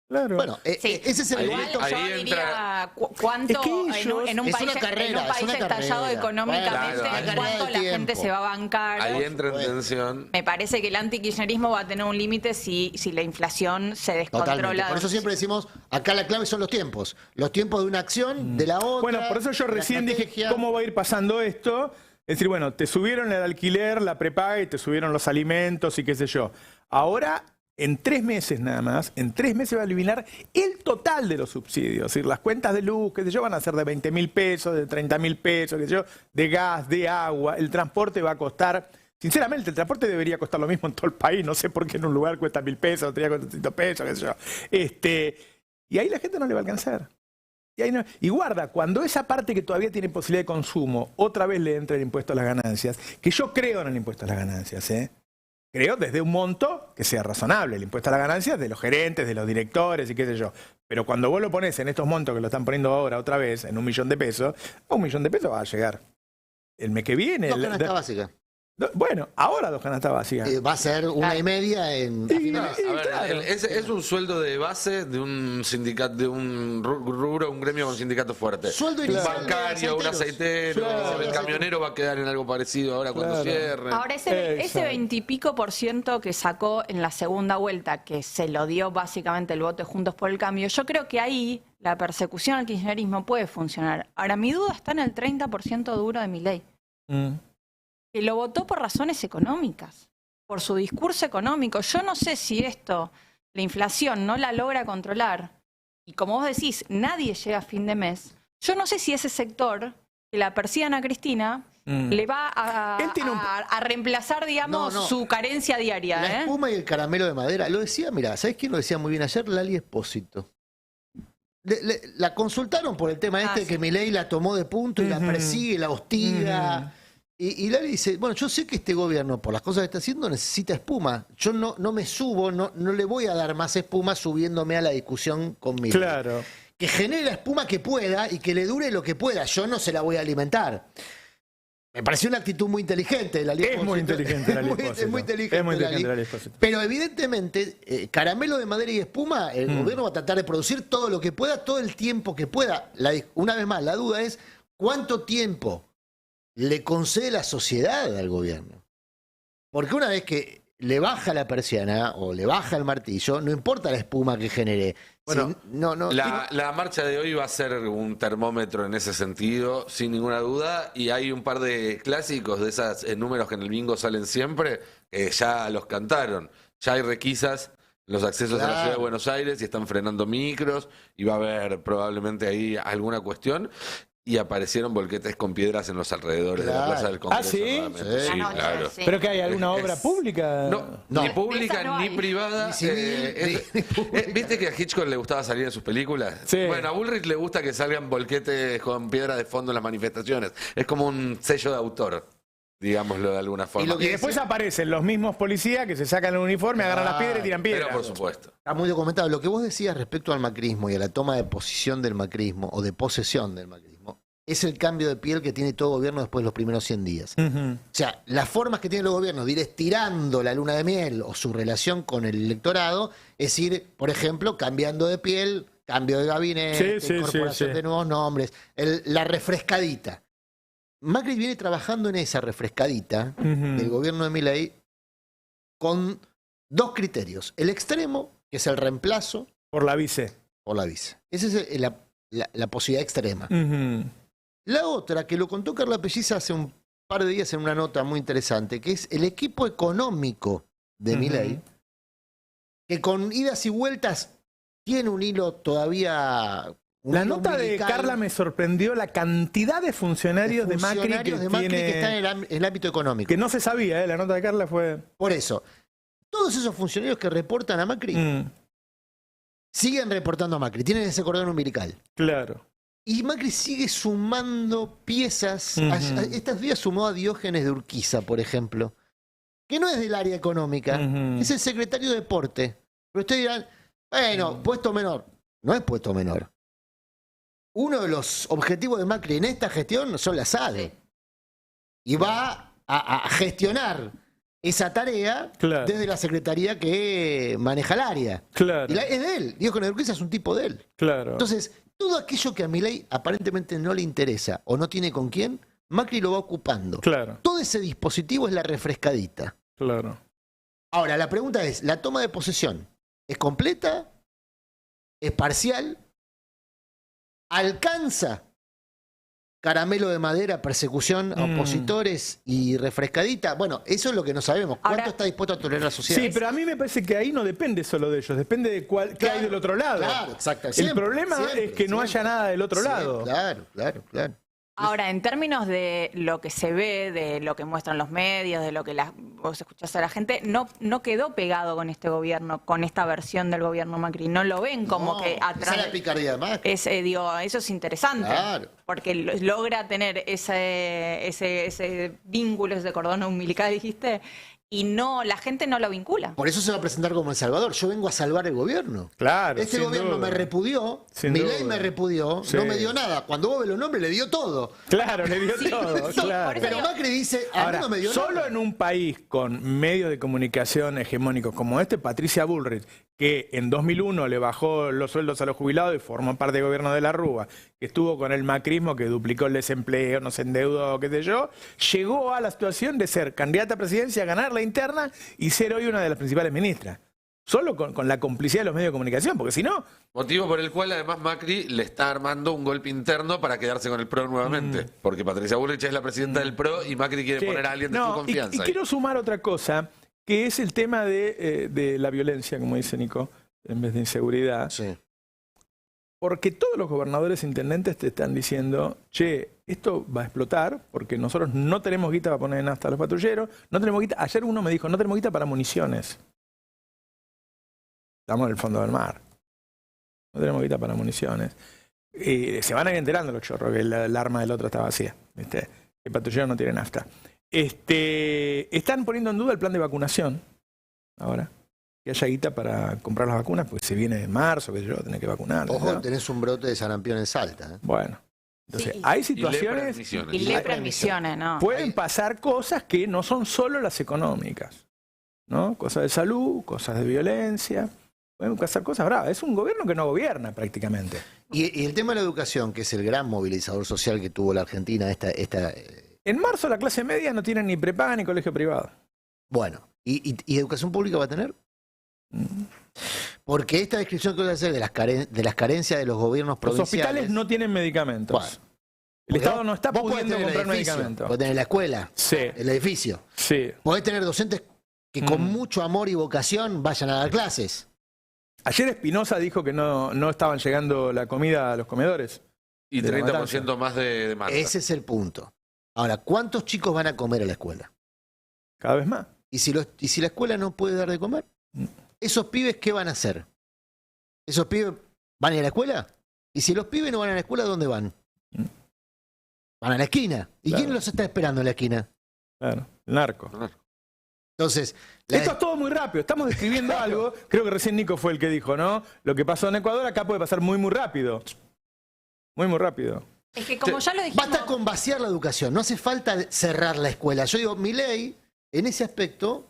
Claro. Bueno, Sí. ese es el Ahí- elemento. ahí Yo entra- diría cuánto Es que ellos- en un es país, una carrera, en un es país una estallado carrera. económicamente, Claro, hay cuánto carrera la de gente tiempo. se va a bancar. Ahí entra en Bueno. tensión. Me parece que el antikirchnerismo va a tener un límite si la inflación se Totalmente. descontrola. Por eso siempre decimos, acá la clave son los tiempos. Los tiempos de una acción, de la otra. Bueno, por eso yo la recién dije, estrategia. ¿cómo va a ir pasando esto? Es decir, bueno, te subieron el alquiler, la prepaga y te subieron los alimentos y qué sé yo. Ahora, en 3 meses nada más, en 3 meses va a eliminar el total de los subsidios. Es decir, las cuentas de luz, qué sé yo, van a ser de 20.000 pesos, de 30.000 pesos, qué sé yo, de gas, de agua. El transporte va a costar... Sinceramente, el transporte debería costar lo mismo en todo el país. No sé por qué en un lugar cuesta 1.000 pesos, otro día cuesta 300 pesos, qué sé yo. Y ahí la gente no le va a alcanzar. Y guarda, cuando esa parte que todavía tiene posibilidad de consumo, otra vez le entra el impuesto a las ganancias, que yo creo en el impuesto a las ganancias, creo desde un monto que sea razonable, el impuesto a las ganancias de los gerentes, de los directores y qué sé yo. Pero cuando vos lo pones en estos montos que lo están poniendo ahora otra vez, en 1.000.000 de pesos, a 1.000.000 de pesos va a llegar el mes que viene. No, canasta básica. Bueno, ahora 2 canastas básicas. Va a ser 1,5 a fin de mes. A ver, claro. es un sueldo de base de un sindicato, de un rubro, un gremio con sindicato fuerte. Sueldo Un inicial de bancario, un aceiteros. aceitero, Claro. el camionero va a quedar en algo parecido ahora cuando Claro. cierren. Ahora, ese Exacto. 20 y pico % que sacó en la segunda vuelta, que se lo dio básicamente el voto de Juntos por el Cambio, yo creo que ahí la persecución al kirchnerismo puede funcionar. Ahora, mi duda está en el 30% duro de Milei, que lo votó por razones económicas, por su discurso económico. Yo no sé si esto, la inflación, no la logra controlar, y como vos decís, nadie llega a fin de mes. Yo no sé si ese sector que la persigan a Cristina le va Él tiene un- a reemplazar, digamos, No, no. su carencia diaria. La ¿eh? espuma y el caramelo de madera. Lo decía, mira, ¿sabés quién lo decía muy bien ayer? Lali Espósito. La consultaron por el tema este de que sí. Milei la tomó de punto y la Ujú. persigue, la hostiga. Y Lali dice, bueno, yo sé que este gobierno, por las cosas que está haciendo, necesita espuma. Yo no me subo, no le voy a dar más espuma subiéndome a la discusión con Milei. Claro. Que genere la espuma que pueda y que le dure lo que pueda. Yo no se la voy a alimentar. Me pareció una actitud muy inteligente de Lali Es muy Espósito. inteligente la Es muy inteligente. Es muy Lali. inteligente la Espósito. Pero evidentemente, caramelo de madera y espuma, el gobierno va a tratar de producir todo lo que pueda, todo el tiempo que pueda. Una vez más, la duda es cuánto tiempo le concede la sociedad al gobierno. Porque una vez que le baja la persiana o le baja el martillo, no importa la espuma que genere. Bueno, no, La marcha de hoy va a ser un termómetro en ese sentido, sin ninguna duda, y hay un par de clásicos de esos números que en el bingo salen siempre, que ya los cantaron. Ya hay requisas, los accesos a la Claro. ciudad de Buenos Aires, y están frenando micros, y va a haber probablemente ahí alguna cuestión. Y aparecieron volquetes con piedras en los alrededores de la Claro. Plaza del Congreso. ¿sí? nuevamente. Sí. Sí, Anoche, claro. sí. ¿Pero que hay alguna obra Es- pública? No. Ni pública Esa no ni hay. privada. Ni civil, ni pública. ¿Viste que a Hitchcock le gustaba salir en sus películas? Sí. Bueno, a Bullrich le gusta que salgan volquetes con piedra de fondo en las manifestaciones. Es como un sello de autor, digámoslo de alguna forma. lo Y después aparecen los mismos policías que se sacan el uniforme, agarran las piedras y tiran Pero piedras. por supuesto. Está muy documentado. Lo que vos decías respecto al macrismo y a la toma de posición del macrismo o de posesión del macrismo es el cambio de piel que tiene todo gobierno después de los primeros 100 días. Ujú. O sea, las formas que tienen los gobiernos de ir estirando la luna de miel o su relación con el electorado es ir, por ejemplo, cambiando de piel, cambio de gabinete, Sí, sí, incorporación sí. de nuevos nombres, la refrescadita. Macri viene trabajando en esa refrescadita Ujú. del gobierno de Milei con 2 criterios. El extremo, que es el reemplazo Por la vice. por la vice. Esa es la posibilidad extrema. Ujú. La otra, que lo contó Carla Pelliza hace un par de días en una nota muy interesante, que es el equipo económico de Ujú. Milei, que con idas y vueltas tiene un hilo todavía... un La hilo nota de umbilical, Carla me sorprendió la cantidad de funcionarios de Macri funcionarios que de Macri tiene... que están en el ámbito económico. Que no se sabía, la nota de Carla fue... Por eso, todos esos funcionarios que reportan a Macri Mm, siguen reportando a Macri, tienen ese cordón umbilical. claro. Y Macri sigue sumando piezas. Estos días sumó a Diógenes de Urquiza, por ejemplo, que no es del área económica, es el secretario de Deporte. Pero ustedes dirán, bueno, puesto menor. No es puesto menor. Uno de los objetivos de Macri en esta gestión son las ADE. Y va a gestionar esa tarea desde la secretaría que maneja el área. Claro. Y es de él. Diógenes de Urquiza es un tipo de él. Claro. Entonces, todo aquello que a Milei aparentemente no le interesa o no tiene con quién, Macri lo va ocupando. Claro. Todo ese dispositivo es la refrescadita. Claro. Ahora, la pregunta es, ¿la toma de posesión es completa? ¿Es parcial? ¿Alcanza caramelo de madera, persecución a opositores y refrescadita? Bueno, eso es lo que no sabemos. ¿Cuánto Ahora, está dispuesto a tolerar la sociedad? Sí, pero a mí me parece que ahí no depende solo de ellos, depende de qué hay del otro lado. Claro, exacto. El problema es que no haya nada del otro lado. Claro. Ahora, en términos de lo que se ve, de lo que muestran los medios, de lo que vos escuchás a la gente, no quedó pegado con este gobierno, con esta versión del gobierno Macri. No lo ven como que atrás. Esa es la picardía de Macri. Eso es interesante. Claro. Porque logra tener ese vínculo, ese cordón umbilical, dijiste, y la gente no lo vincula. Por eso se va a presentar como El Salvador. Yo vengo a salvar el gobierno. Claro. Este gobierno me repudió, Milei me repudió, no me dio nada. Cuando vos ves los nombres, le dio todo. Claro, le dio todo. Claro. Pero Macri dice, a mí no me dio nada. Solo en un país con medios de comunicación hegemónicos como este, Patricia Bullrich, que en 2001 le bajó los sueldos a los jubilados y formó parte del gobierno de la Rúa, que estuvo con el macrismo, que duplicó el desempleo, no se endeudó, qué sé yo, llegó a la situación de ser candidata a presidencia, ganar la interna y ser hoy una de las principales ministras. Solo con la complicidad de los medios de comunicación, porque si no... Motivo por el cual además Macri le está armando un golpe interno para quedarse con el PRO nuevamente. Porque Patricia Bullrich es la presidenta del PRO y Macri quiere poner a alguien de su confianza. Y quiero sumar otra cosa, que es el tema de la violencia, como dice Nico, en vez de inseguridad. Sí. Porque todos los gobernadores e intendentes te están diciendo, che, esto va a explotar porque nosotros no tenemos guita para poner en nafta a los patrulleros, no tenemos guita. Ayer uno me dijo, no tenemos guita para municiones. Estamos en el fondo del mar. No tenemos guita para municiones. Se van a ir enterando los chorros que el arma del otro está vacía. ¿Viste? El patrullero no tiene nafta. Están poniendo en duda el plan de vacunación ahora. Que haya guita para comprar las vacunas, pues se viene de marzo, que yo tenés que vacunar. Ojo, ¿no? tenés un brote de sarampión en Salta. Bueno, entonces Sí. hay situaciones... Y lepra en Misiones, ¿no? Pueden pasar cosas que no son solo las económicas, ¿no? Cosas de salud, cosas de violencia, pueden pasar cosas bravas. Es un gobierno que no gobierna prácticamente. Y el tema de la educación, que es el gran movilizador social que tuvo la Argentina, En marzo la clase media no tiene ni prepaga ni colegio privado. bueno, ¿y educación pública va a tener? Porque esta descripción que voy a hacer de las carencias de los gobiernos Los provinciales... hospitales no tienen medicamentos. Bueno, El Estado no está vos podés pudiendo tener el comprar edificio, medicamentos. podés tener la escuela, Sí, el edificio. sí. Podés tener docentes que con mucho amor y vocación vayan a dar clases. Ayer Espinosa dijo que no estaban llegando la comida a los comedores. Y de la 30% más de demanda. Ese es el punto. Ahora, ¿cuántos chicos van a comer a la escuela? Cada vez más. ¿Y si la escuela no puede dar de comer? ¿Esos pibes qué van a hacer? ¿Esos pibes van a ir a la escuela? Y si los pibes no van a la escuela, ¿dónde van? Van a la esquina. ¿Y Claro. quién los está esperando en la esquina? Claro, el narco. Entonces, Esto es todo muy rápido. Estamos describiendo algo. Creo que recién Nico fue el que dijo, ¿no? Lo que pasó en Ecuador acá puede pasar muy, muy rápido. Muy, muy rápido. Es que como ya lo dijimos... basta con vaciar la educación. No hace falta cerrar la escuela. Yo digo, Milei, en ese aspecto,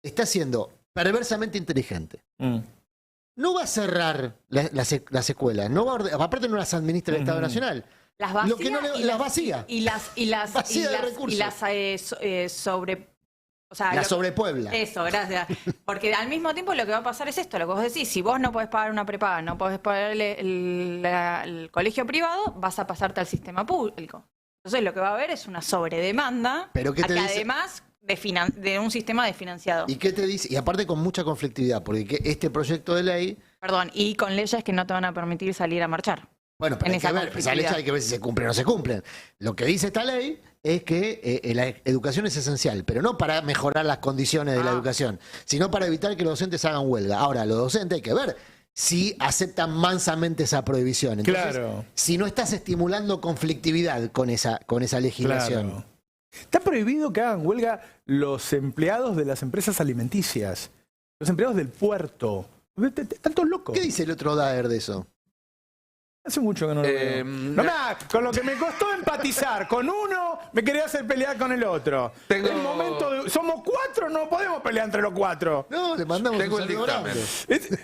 está siendo perversamente inteligente. No va a cerrar las escuelas. No va a aparte no las administra el Estado Nacional. Las vacía Lo que no las vacía. y las Vacía de recursos. sobre... O sea, La sobrepuebla. Eso, gracias. Porque al mismo tiempo lo que va a pasar es esto, lo que vos decís, si vos no podés pagar una prepaga, no podés pagar el colegio privado, vas a pasarte al sistema público. Entonces lo que va a haber es una sobredemanda, Pero ¿qué te dice? además de un sistema desfinanciado. ¿Y qué te dice? Y aparte con mucha conflictividad, porque este proyecto de ley... Perdón, y con leyes que no te van a permitir salir a marchar. Bueno, pero En hay que esa ver, esa ley hay que ver si se cumplen o no se cumplen. Lo que dice esta ley es que la educación es esencial, pero no para mejorar las condiciones de la educación, sino para evitar que los docentes hagan huelga. Ahora, los docentes hay que ver si aceptan mansamente esa prohibición. Entonces, Claro. si no estás estimulando conflictividad con esa legislación. Claro. Está prohibido que hagan huelga los empleados de las empresas alimenticias, los empleados del puerto. Están todos locos. ¿Qué dice el otro Daer de eso? Hace mucho que no lo veo. No, nada, con lo que me costó empatizar con uno, me quería hacer pelear con el otro. Tengo- El momento somos 4, no podemos pelear entre los 4. No, le mandamos Tengo un el saludo dictamen. grande.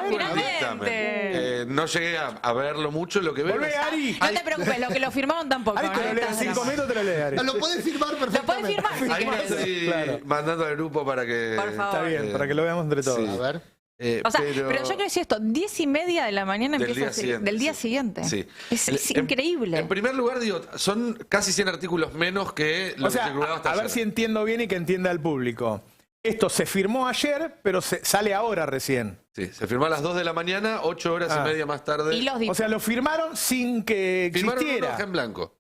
Bien. finalmente. No llegué a verlo mucho, lo que veo Volvé, es- Ari. No te preocupes, lo que lo firmaron tampoco. Ari, te lo ¿no? leo en 5 minutos, te lo leo, Ari. No, lo podés firmar Lo podés perfectamente. firmar si Ahí lo querés. estoy Claro. mandando al grupo para que... Por favor. Está bien, para que lo veamos entre todos. Sí. A ver. O sea, pero yo quiero decir esto, 10:30 de la mañana Del empieza día a ser- siguiente, del día sí. siguiente. Sí. Es En increíble. primer lugar, digo, son casi 100 artículos menos que lo O sea, que circulaba hasta a ver ayer. si entiendo bien y que entienda el público. Esto se firmó ayer, pero sale ahora recién. Sí, se firmó a las 2 de la mañana, 8 horas y media más tarde. Y los O sea, lo firmaron sin que Firmaron un existiera. hoja en blanco.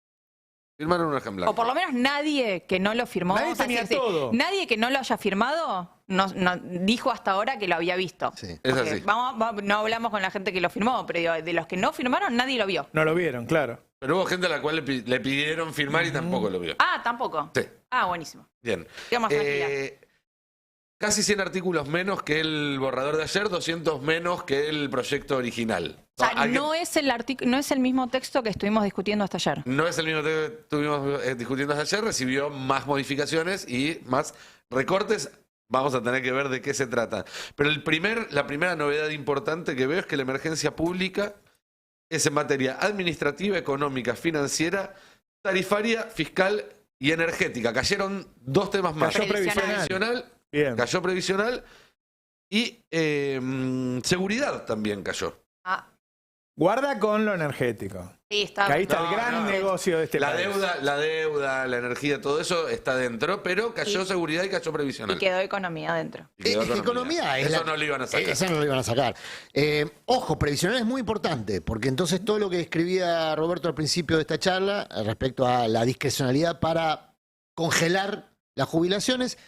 Firmaron un hoja en blanco. O por lo menos nadie que no lo firmó. Nadie o sea, tenía es decir, todo. nadie que no lo haya firmado no dijo hasta ahora que lo había visto. Sí. Es Porque así. no hablamos con la gente que lo firmó, pero digo, de los que no firmaron, nadie lo vio. No lo vieron, claro. Pero hubo gente a la cual le pidieron firmar y tampoco lo vio. Ah, tampoco. Sí, Ah, buenísimo. bien. Digamos, tranquila. Casi 100 artículos menos que el borrador de ayer, 200 menos que el proyecto original. O sea, Hay que- no es no es el mismo texto que estuvimos discutiendo hasta ayer. No es el mismo que estuvimos discutiendo ayer, recibió más modificaciones y más recortes. Vamos a tener que ver de qué se trata. Pero la primera novedad importante que veo es que la emergencia pública es en materia administrativa, económica, financiera, tarifaria, fiscal y energética. Cayeron 2 temas más. Cayó Previsional. Bien. Cayó previsional y seguridad también cayó. Ah, Guarda con lo energético. sí, está. Que ahí está No, el gran no. negocio de este La país. deuda, la energía, todo eso está dentro, pero cayó Y- seguridad y cayó Y previsional. quedó economía adentro. Y quedó Economía es Eso la- no lo iban a sacar. Esa no lo iban a sacar. Ojo, previsional es muy importante, porque entonces todo lo que escribía Roberto al principio de esta charla respecto a la discrecionalidad para congelar las jubilaciones,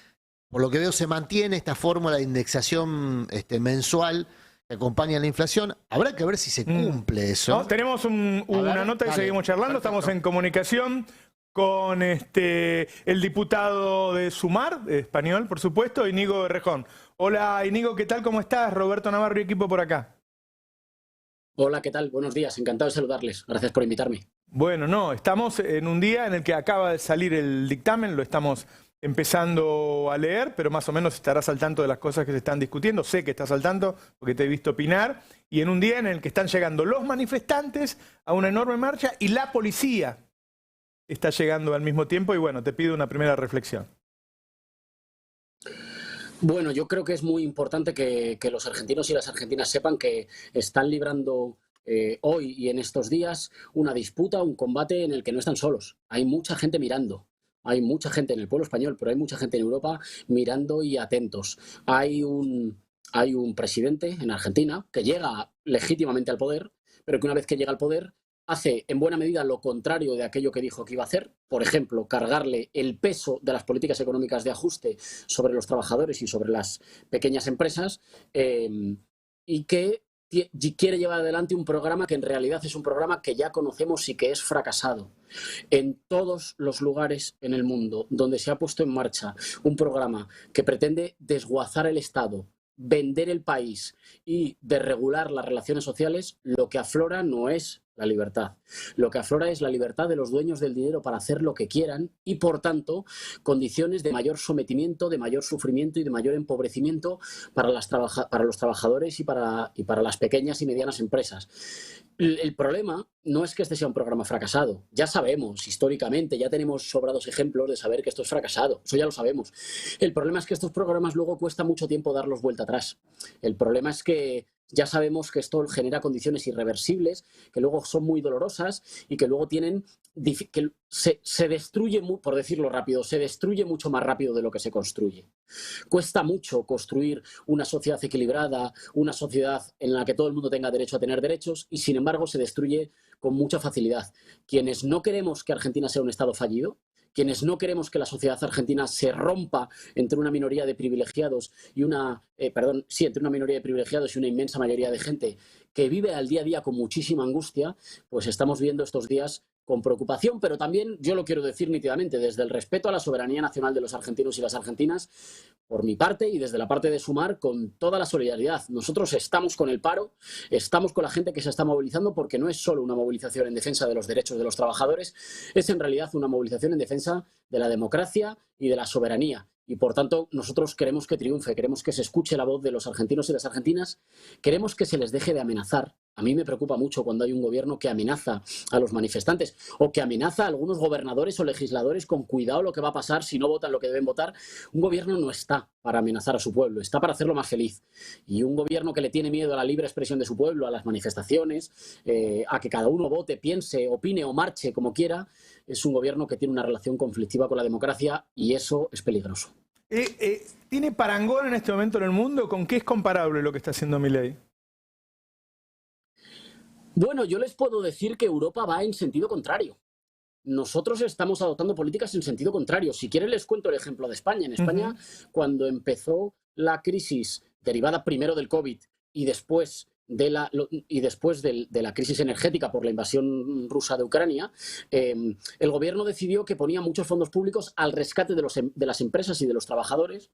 por lo que veo se mantiene esta fórmula de indexación mensual que acompaña la inflación. Habrá que ver si se cumple eso. No, tenemos una ver, nota y dale. seguimos charlando. Perfecto. Estamos en comunicación con el diputado de Sumar, español, por supuesto, Íñigo Errejón. Hola, Íñigo, ¿qué tal? ¿Cómo estás? Roberto Navarro y equipo por acá. Hola, ¿qué tal? Buenos días, encantado de saludarles. Gracias por invitarme. Bueno, no, estamos en un día en el que acaba de salir el dictamen, lo estamos empezando a leer, pero más o menos estarás al tanto de las cosas que se están discutiendo. Sé que estás al tanto porque te he visto opinar. Y en un día en el que están llegando los manifestantes a una enorme marcha y la policía está llegando al mismo tiempo. Y bueno, te pido una primera reflexión. Bueno, yo creo que es muy importante que los argentinos y las argentinas sepan que están librando hoy y en estos días una disputa, un combate en el que no están solos. Hay mucha gente mirando. Hay mucha gente en el pueblo español, pero hay mucha gente en Europa mirando y atentos. Hay un presidente en Argentina que llega legítimamente al poder, pero que una vez que llega al poder hace en buena medida lo contrario de aquello que dijo que iba a hacer. Por ejemplo, cargarle el peso de las políticas económicas de ajuste sobre los trabajadores y sobre las pequeñas empresas y que quiere llevar adelante un programa que en realidad es un programa que ya conocemos y que es fracasado. En todos los lugares en el mundo donde se ha puesto en marcha un programa que pretende desguazar el Estado, vender el país y desregular las relaciones sociales, lo que aflora no es la libertad. Lo que aflora es la libertad de los dueños del dinero para hacer lo que quieran y, por tanto, condiciones de mayor sometimiento, de mayor sufrimiento y de mayor empobrecimiento para los trabajadores y para las pequeñas y medianas empresas. El problema no es que este sea un programa fracasado. Ya sabemos, históricamente, ya tenemos sobrados ejemplos de saber que esto es fracasado. Eso ya lo sabemos. El problema es que estos programas luego cuesta mucho tiempo darlos vuelta atrás. El problema es que ya sabemos que esto genera condiciones irreversibles, que luego son muy dolorosas y que luego tienen que se destruye, por decirlo rápido, se destruye mucho más rápido de lo que se construye. Cuesta mucho construir una sociedad equilibrada, una sociedad en la que todo el mundo tenga derecho a tener derechos y, sin embargo, se destruye con mucha facilidad. Quienes no queremos que Argentina sea un Estado fallido, quienes no queremos que la sociedad argentina se rompa entre una minoría de privilegiados y entre una minoría de privilegiados y una inmensa mayoría de gente que vive al día a día con muchísima angustia, pues estamos viendo estos días con preocupación, pero también, yo lo quiero decir nítidamente, desde el respeto a la soberanía nacional de los argentinos y las argentinas, por mi parte y desde la parte de Sumar, con toda la solidaridad. Nosotros estamos con el paro, estamos con la gente que se está movilizando, porque no es solo una movilización en defensa de los derechos de los trabajadores, es en realidad una movilización en defensa de la democracia y de la soberanía. Y por tanto, nosotros queremos que triunfe, queremos que se escuche la voz de los argentinos y las argentinas, queremos que se les deje de amenazar. A mí me preocupa mucho cuando hay un gobierno que amenaza a los manifestantes o que amenaza a algunos gobernadores o legisladores con cuidado lo que va a pasar si no votan lo que deben votar. Un gobierno no está para amenazar a su pueblo, está para hacerlo más feliz. Y un gobierno que le tiene miedo a la libre expresión de su pueblo, a las manifestaciones, a que cada uno vote, piense, opine o marche como quiera, es un gobierno que tiene una relación conflictiva con la democracia y eso es peligroso. ¿Tiene parangón en este momento en el mundo? ¿Con qué es comparable lo que está haciendo Milei? Bueno, yo les puedo decir que Europa va en sentido contrario. Nosotros estamos adoptando políticas en sentido contrario. Si quieren les cuento el ejemplo de España. En España, cuando empezó la crisis derivada primero del COVID y después de la crisis energética por la invasión rusa de Ucrania, el gobierno decidió que ponía muchos fondos públicos al rescate de las empresas y de los trabajadores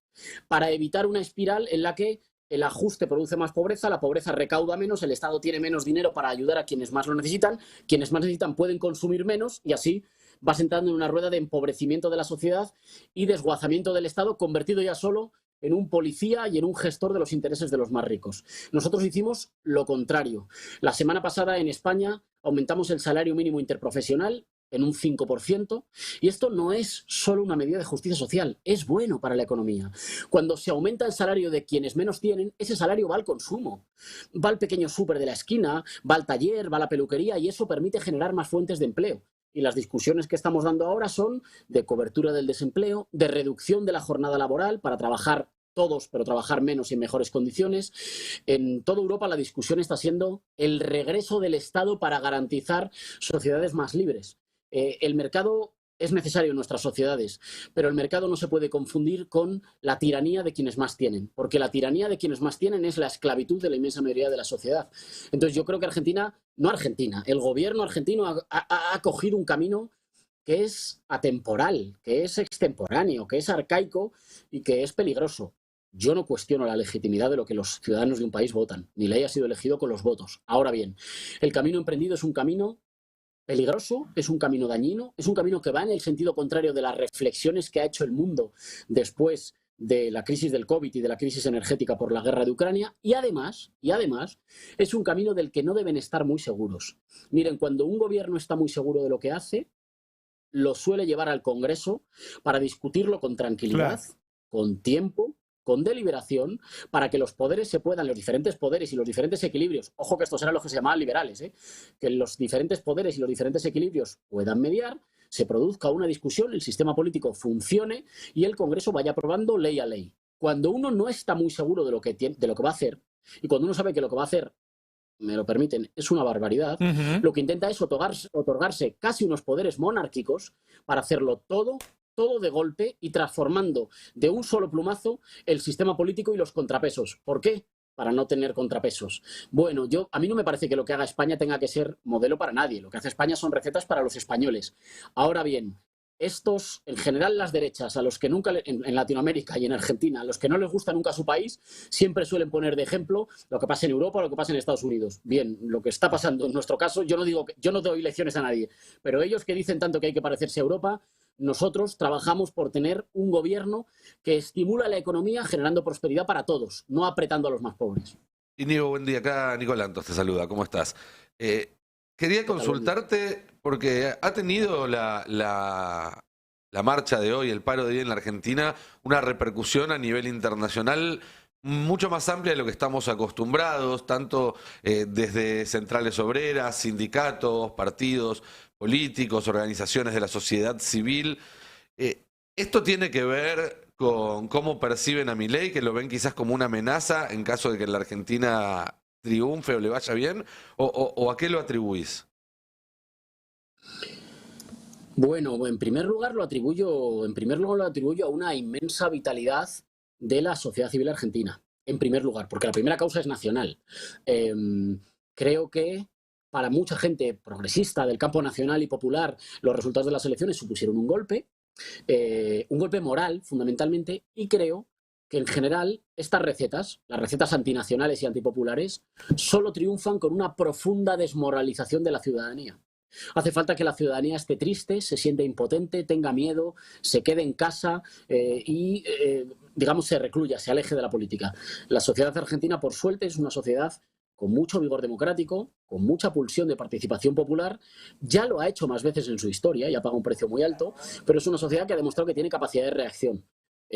para evitar una espiral en la que el ajuste produce más pobreza, la pobreza recauda menos, el Estado tiene menos dinero para ayudar a quienes más lo necesitan, quienes más necesitan pueden consumir menos y así vas entrando en una rueda de empobrecimiento de la sociedad y desguazamiento del Estado, convertido ya solo en un policía y en un gestor de los intereses de los más ricos. Nosotros hicimos lo contrario. La semana pasada en España aumentamos el salario mínimo interprofesional en un 5%, y esto no es solo una medida de justicia social, es bueno para la economía. Cuando se aumenta el salario de quienes menos tienen, ese salario va al consumo, va al pequeño súper de la esquina, va al taller, va a la peluquería, y eso permite generar más fuentes de empleo. Y las discusiones que estamos dando ahora son de cobertura del desempleo, de reducción de la jornada laboral para trabajar todos, pero trabajar menos y en mejores condiciones. En toda Europa la discusión está siendo el regreso del Estado para garantizar sociedades más libres. El mercado es necesario en nuestras sociedades, pero el mercado no se puede confundir con la tiranía de quienes más tienen, porque la tiranía de quienes más tienen es la esclavitud de la inmensa mayoría de la sociedad. Entonces yo creo que el gobierno argentino ha cogido un camino que es atemporal, que es extemporáneo, que es arcaico y que es peligroso. Yo no cuestiono la legitimidad de lo que los ciudadanos de un país votan. Milei ha sido elegido con los votos. Ahora bien, el camino emprendido es un camino peligroso, es un camino dañino, es un camino que va en el sentido contrario de las reflexiones que ha hecho el mundo después de la crisis del COVID y de la crisis energética por la guerra de Ucrania, y además es un camino del que no deben estar muy seguros. Miren, cuando un gobierno está muy seguro de lo que hace, lo suele llevar al Congreso para discutirlo con tranquilidad, con tiempo, con deliberación, para que los diferentes poderes y los diferentes equilibrios, ojo que estos eran los que se llamaban liberales, que los diferentes poderes y los diferentes equilibrios puedan mediar, se produzca una discusión, el sistema político funcione y el Congreso vaya aprobando ley a ley. Cuando uno no está muy seguro de lo que va a hacer, y cuando uno sabe que lo que va a hacer, me lo permiten, es una barbaridad, lo que intenta es otorgarse casi unos poderes monárquicos para hacerlo todo de golpe y transformando de un solo plumazo el sistema político y los contrapesos. ¿Por qué? Para no tener contrapesos. Bueno, a mí no me parece que lo que haga España tenga que ser modelo para nadie. Lo que hace España son recetas para los españoles. Ahora bien, en general las derechas, a los que nunca, en Latinoamérica y en Argentina, a los que no les gusta nunca su país, siempre suelen poner de ejemplo lo que pasa en Europa o lo que pasa en Estados Unidos. Bien, lo que está pasando en nuestro caso, yo no doy lecciones a nadie, pero ellos que dicen tanto que hay que parecerse a Europa, nosotros trabajamos por tener un gobierno que estimula la economía generando prosperidad para todos, no apretando a los más pobres. Íñigo, buen día. Acá Nicolantos te saluda. ¿Cómo estás? Quería consultarte porque ha tenido la marcha de hoy, el paro de hoy en la Argentina, una repercusión a nivel internacional mucho más amplia de lo que estamos acostumbrados, tanto desde centrales obreras, sindicatos, partidos políticos, organizaciones de la sociedad civil. ¿Esto tiene que ver con cómo perciben a Milei, que lo ven quizás como una amenaza en caso de que en la Argentina triunfe o le vaya bien? ¿O a qué lo atribuís? Bueno, en primer lugar lo atribuyo a una inmensa vitalidad de la sociedad civil argentina. En primer lugar, porque la primera causa es nacional. Creo que para mucha gente progresista del campo nacional y popular, los resultados de las elecciones supusieron un golpe moral, fundamentalmente, y creo que en general estas recetas, las recetas antinacionales y antipopulares, solo triunfan con una profunda desmoralización de la ciudadanía. Hace falta que la ciudadanía esté triste, se sienta impotente, tenga miedo, se quede en casa y, digamos, se recluya, se aleje de la política. La sociedad argentina, por suerte, es una sociedad con mucho vigor democrático, con mucha pulsión de participación popular. Ya lo ha hecho más veces en su historia y ha pagado un precio muy alto, pero es una sociedad que ha demostrado que tiene capacidad de reacción.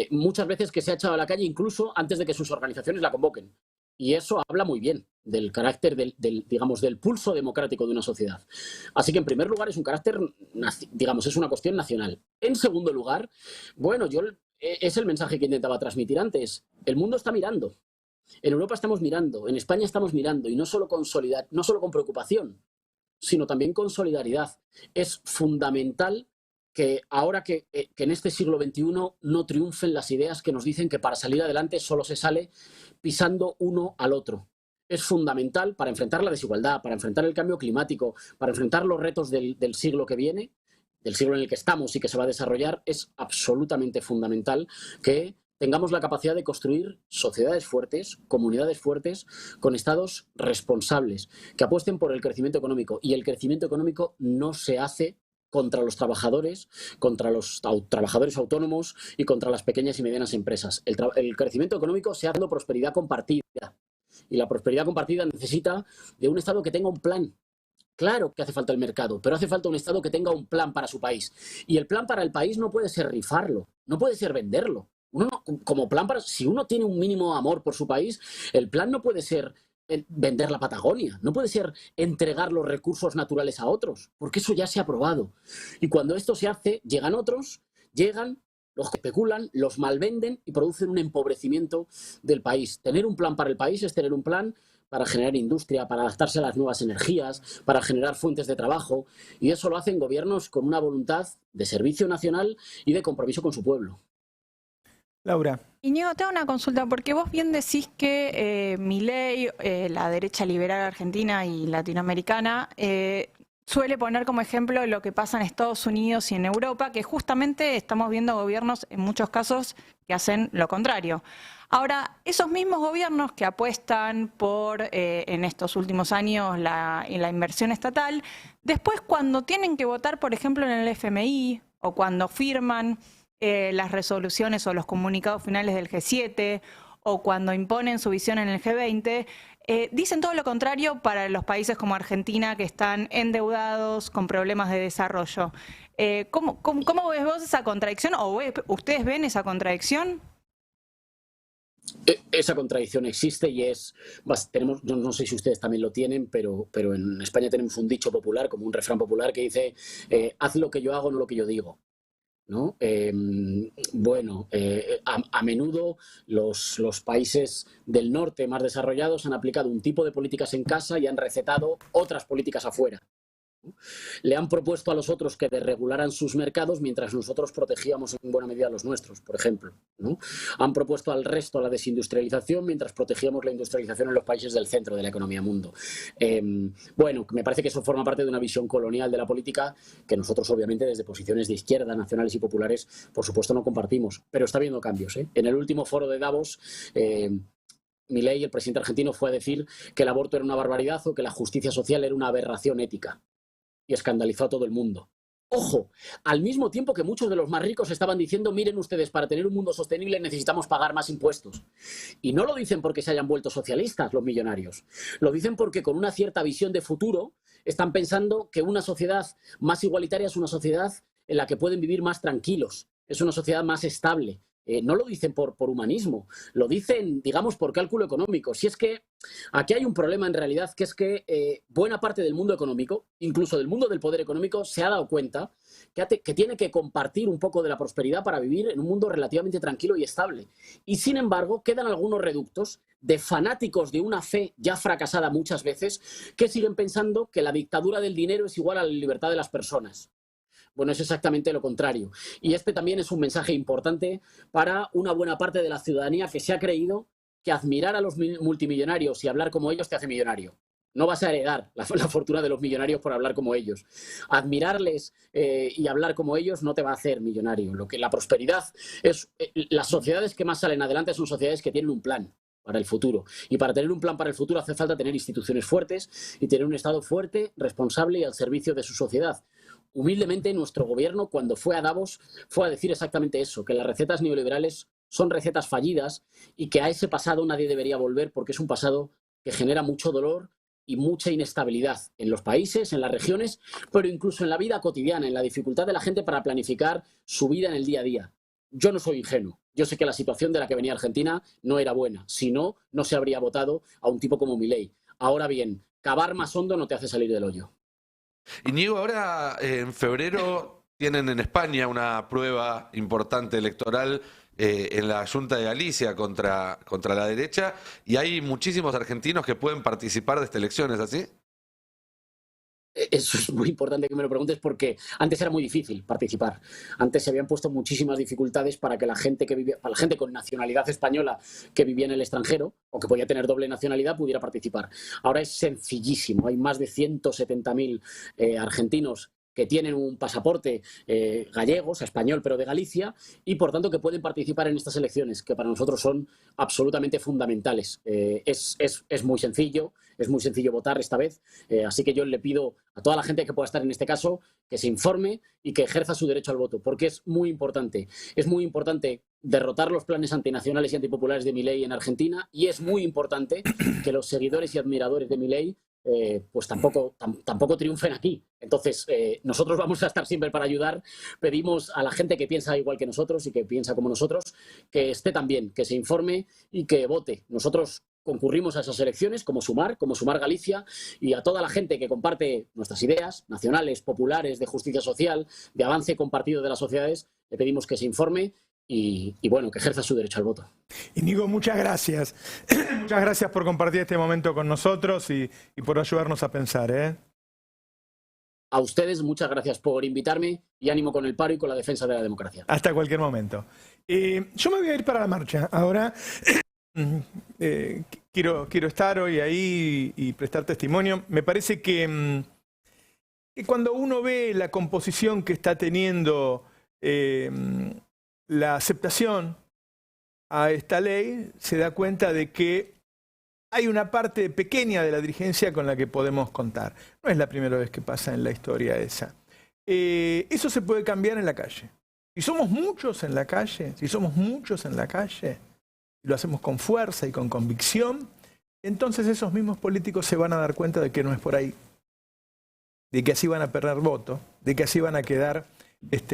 Muchas veces que se ha echado a la calle incluso antes de que sus organizaciones la convoquen. Y eso habla muy bien del carácter, digamos, del pulso democrático de una sociedad. Así que, en primer lugar, es un carácter, digamos, es una cuestión nacional. En segundo lugar, bueno, es el mensaje que intentaba transmitir antes. El mundo está mirando. En Europa estamos mirando, en España estamos mirando, y no solo con preocupación, sino también con solidaridad. Es fundamental que ahora que en este siglo XXI no triunfen las ideas que nos dicen que para salir adelante solo se sale pisando uno al otro. Es fundamental para enfrentar la desigualdad, para enfrentar el cambio climático, para enfrentar los retos del siglo que viene, del siglo en el que estamos y que se va a desarrollar. Es absolutamente fundamental que tengamos la capacidad de construir sociedades fuertes, comunidades fuertes, con estados responsables, que apuesten por el crecimiento económico. Y el crecimiento económico no se hace contra los trabajadores autónomos y contra las pequeñas y medianas empresas. El crecimiento económico se hace dando prosperidad compartida. Y la prosperidad compartida necesita de un Estado que tenga un plan. Claro que hace falta el mercado, pero hace falta un Estado que tenga un plan para su país. Y el plan para el país no puede ser rifarlo, no puede ser venderlo. Si uno tiene un mínimo amor por su país, el plan no puede ser vender la Patagonia, no puede ser entregar los recursos naturales a otros, porque eso ya se ha probado. Y cuando esto se hace, llegan otros, los que especulan, los malvenden y producen un empobrecimiento del país. Tener un plan para el país es tener un plan para generar industria, para adaptarse a las nuevas energías, para generar fuentes de trabajo, y eso lo hacen gobiernos con una voluntad de servicio nacional y de compromiso con su pueblo. Laura. Iñigo, te hago una consulta, porque vos bien decís que Milei, la derecha liberal argentina y latinoamericana, suele poner como ejemplo lo que pasa en Estados Unidos y en Europa, que justamente estamos viendo gobiernos en muchos casos que hacen lo contrario. Ahora, esos mismos gobiernos que apuestan por, en estos últimos años, en la inversión estatal, después cuando tienen que votar, por ejemplo, en el FMI o cuando firman las resoluciones o los comunicados finales del G7 o cuando imponen su visión en el G20, dicen todo lo contrario para los países como Argentina, que están endeudados con problemas de desarrollo. ¿Cómo ves vos esa contradicción? ¿O ustedes ven esa contradicción? Esa contradicción existe y yo no sé si ustedes también lo tienen, pero en España tenemos un dicho popular, como un refrán popular que dice, haz lo que yo hago, no lo que yo digo. ¿No? A menudo los países del norte más desarrollados han aplicado un tipo de políticas en casa y han recetado otras políticas afuera. Le han propuesto a los otros que desregularan sus mercados mientras nosotros protegíamos en buena medida los nuestros, por ejemplo, ¿no? Han propuesto al resto la desindustrialización mientras protegíamos la industrialización en los países del centro de la economía mundo. Me parece que eso forma parte de una visión colonial de la política que nosotros, obviamente, desde posiciones de izquierda, nacionales y populares, por supuesto, no compartimos. Pero está habiendo cambios, ¿eh? En el último foro de Davos, Milei, el presidente argentino, fue a decir que el aborto era una barbaridad o que la justicia social era una aberración ética. Y escandalizó a todo el mundo. Ojo, al mismo tiempo que muchos de los más ricos estaban diciendo, miren ustedes, para tener un mundo sostenible necesitamos pagar más impuestos. Y no lo dicen porque se hayan vuelto socialistas los millonarios. Lo dicen porque con una cierta visión de futuro están pensando que una sociedad más igualitaria es una sociedad en la que pueden vivir más tranquilos, es una sociedad más estable. No lo dicen por humanismo, lo dicen, digamos, por cálculo económico. Si es que aquí hay un problema en realidad, que es que buena parte del mundo económico, incluso del mundo del poder económico, se ha dado cuenta que tiene que compartir un poco de la prosperidad para vivir en un mundo relativamente tranquilo y estable. Y sin embargo, quedan algunos reductos de fanáticos de una fe ya fracasada muchas veces, que siguen pensando que la dictadura del dinero es igual a la libertad de las personas. Bueno, es exactamente lo contrario. Y este también es un mensaje importante para una buena parte de la ciudadanía que se ha creído que admirar a los multimillonarios y hablar como ellos te hace millonario. No vas a heredar la fortuna de los millonarios por hablar como ellos. Admirarles y hablar como ellos no te va a hacer millonario. La prosperidad es... las sociedades que más salen adelante son sociedades que tienen un plan para el futuro. Y para tener un plan para el futuro hace falta tener instituciones fuertes y tener un Estado fuerte, responsable y al servicio de su sociedad. Humildemente, nuestro gobierno, cuando fue a Davos, fue a decir exactamente eso, que las recetas neoliberales son recetas fallidas y que a ese pasado nadie debería volver porque es un pasado que genera mucho dolor y mucha inestabilidad en los países, en las regiones, pero incluso en la vida cotidiana, en la dificultad de la gente para planificar su vida en el día a día. Yo no soy ingenuo. Yo sé que la situación de la que venía Argentina no era buena. Si no, no se habría votado a un tipo como Milei. Ahora bien, cavar más hondo no te hace salir del hoyo. Íñigo, ahora en febrero tienen en España una prueba importante electoral en la Junta de Galicia contra la derecha y hay muchísimos argentinos que pueden participar de estas elecciones, ¿así? Eso es muy importante que me lo preguntes porque antes era muy difícil participar. Antes se habían puesto muchísimas dificultades para que la gente que vivía, para la gente con nacionalidad española que vivía en el extranjero o que podía tener doble nacionalidad pudiera participar. Ahora es sencillísimo. Hay más de 170.000 argentinos que tienen un pasaporte gallego, o sea, español, pero de Galicia, y por tanto que pueden participar en estas elecciones, que para nosotros son absolutamente fundamentales. Es muy sencillo votar esta vez, así que yo le pido a toda la gente que pueda estar en este caso que se informe y que ejerza su derecho al voto, porque es muy importante. Es muy importante derrotar los planes antinacionales y antipopulares de Milei en Argentina, y es muy importante que los seguidores y admiradores de Milei pues tampoco triunfen aquí. Entonces, nosotros vamos a estar siempre para ayudar. Pedimos a la gente que piensa igual que nosotros y que piensa como nosotros que esté también, que se informe y que vote. Nosotros concurrimos a esas elecciones como Sumar Galicia, y a toda la gente que comparte nuestras ideas nacionales, populares, de justicia social, de avance compartido de las sociedades, le pedimos que se informe y bueno, que ejerza su derecho al voto. Íñigo, muchas gracias. Muchas gracias por compartir este momento con nosotros y por ayudarnos a pensar, ¿eh? A ustedes, muchas gracias por invitarme y ánimo con el paro y con la defensa de la democracia. Hasta cualquier momento. Yo me voy a ir para la marcha. Ahora quiero estar hoy ahí y prestar testimonio. Me parece que cuando uno ve la composición que está teniendo la aceptación a esta ley, se da cuenta de que hay una parte pequeña de la dirigencia con la que podemos contar. No es la primera vez que pasa en la historia esa. Eso se puede cambiar en la calle. Si somos muchos en la calle, y lo hacemos con fuerza y con convicción, entonces esos mismos políticos se van a dar cuenta de que no es por ahí. De que así van a perder votos, de que así van a quedar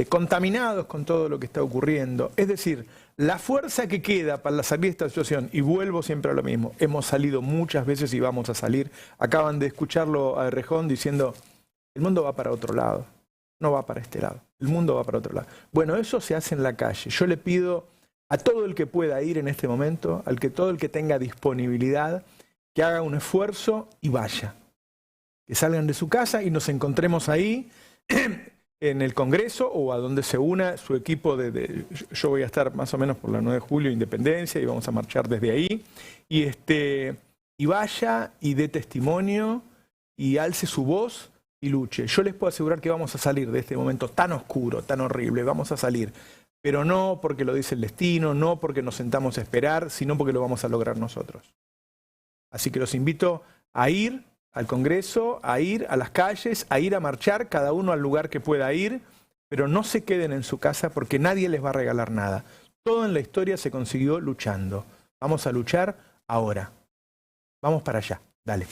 contaminados con todo lo que está ocurriendo. Es decir, la fuerza que queda para salir de esta situación, y vuelvo siempre a lo mismo, hemos salido muchas veces y vamos a salir. Acaban de escucharlo a Errejón diciendo, el mundo va para otro lado, no va para este lado, el mundo va para otro lado. Bueno, eso se hace en la calle. Yo le pido a todo el que pueda ir en este momento, todo el que tenga disponibilidad, que haga un esfuerzo y vaya. Que salgan de su casa y nos encontremos ahí en el Congreso o a donde se una su equipo yo voy a estar más o menos por la 9 de julio, Independencia, y vamos a marchar desde ahí. Y vaya y dé testimonio y alce su voz y luche. Yo les puedo asegurar que vamos a salir de este momento tan oscuro, tan horrible, vamos a salir. Pero no porque lo dice el destino, no porque nos sentamos a esperar, sino porque lo vamos a lograr nosotros. Así que los invito a ir al Congreso, a ir a las calles, a ir a marchar, cada uno al lugar que pueda ir, pero no se queden en su casa porque nadie les va a regalar nada. Todo en la historia se consiguió luchando. Vamos a luchar ahora. Vamos para allá. Dale.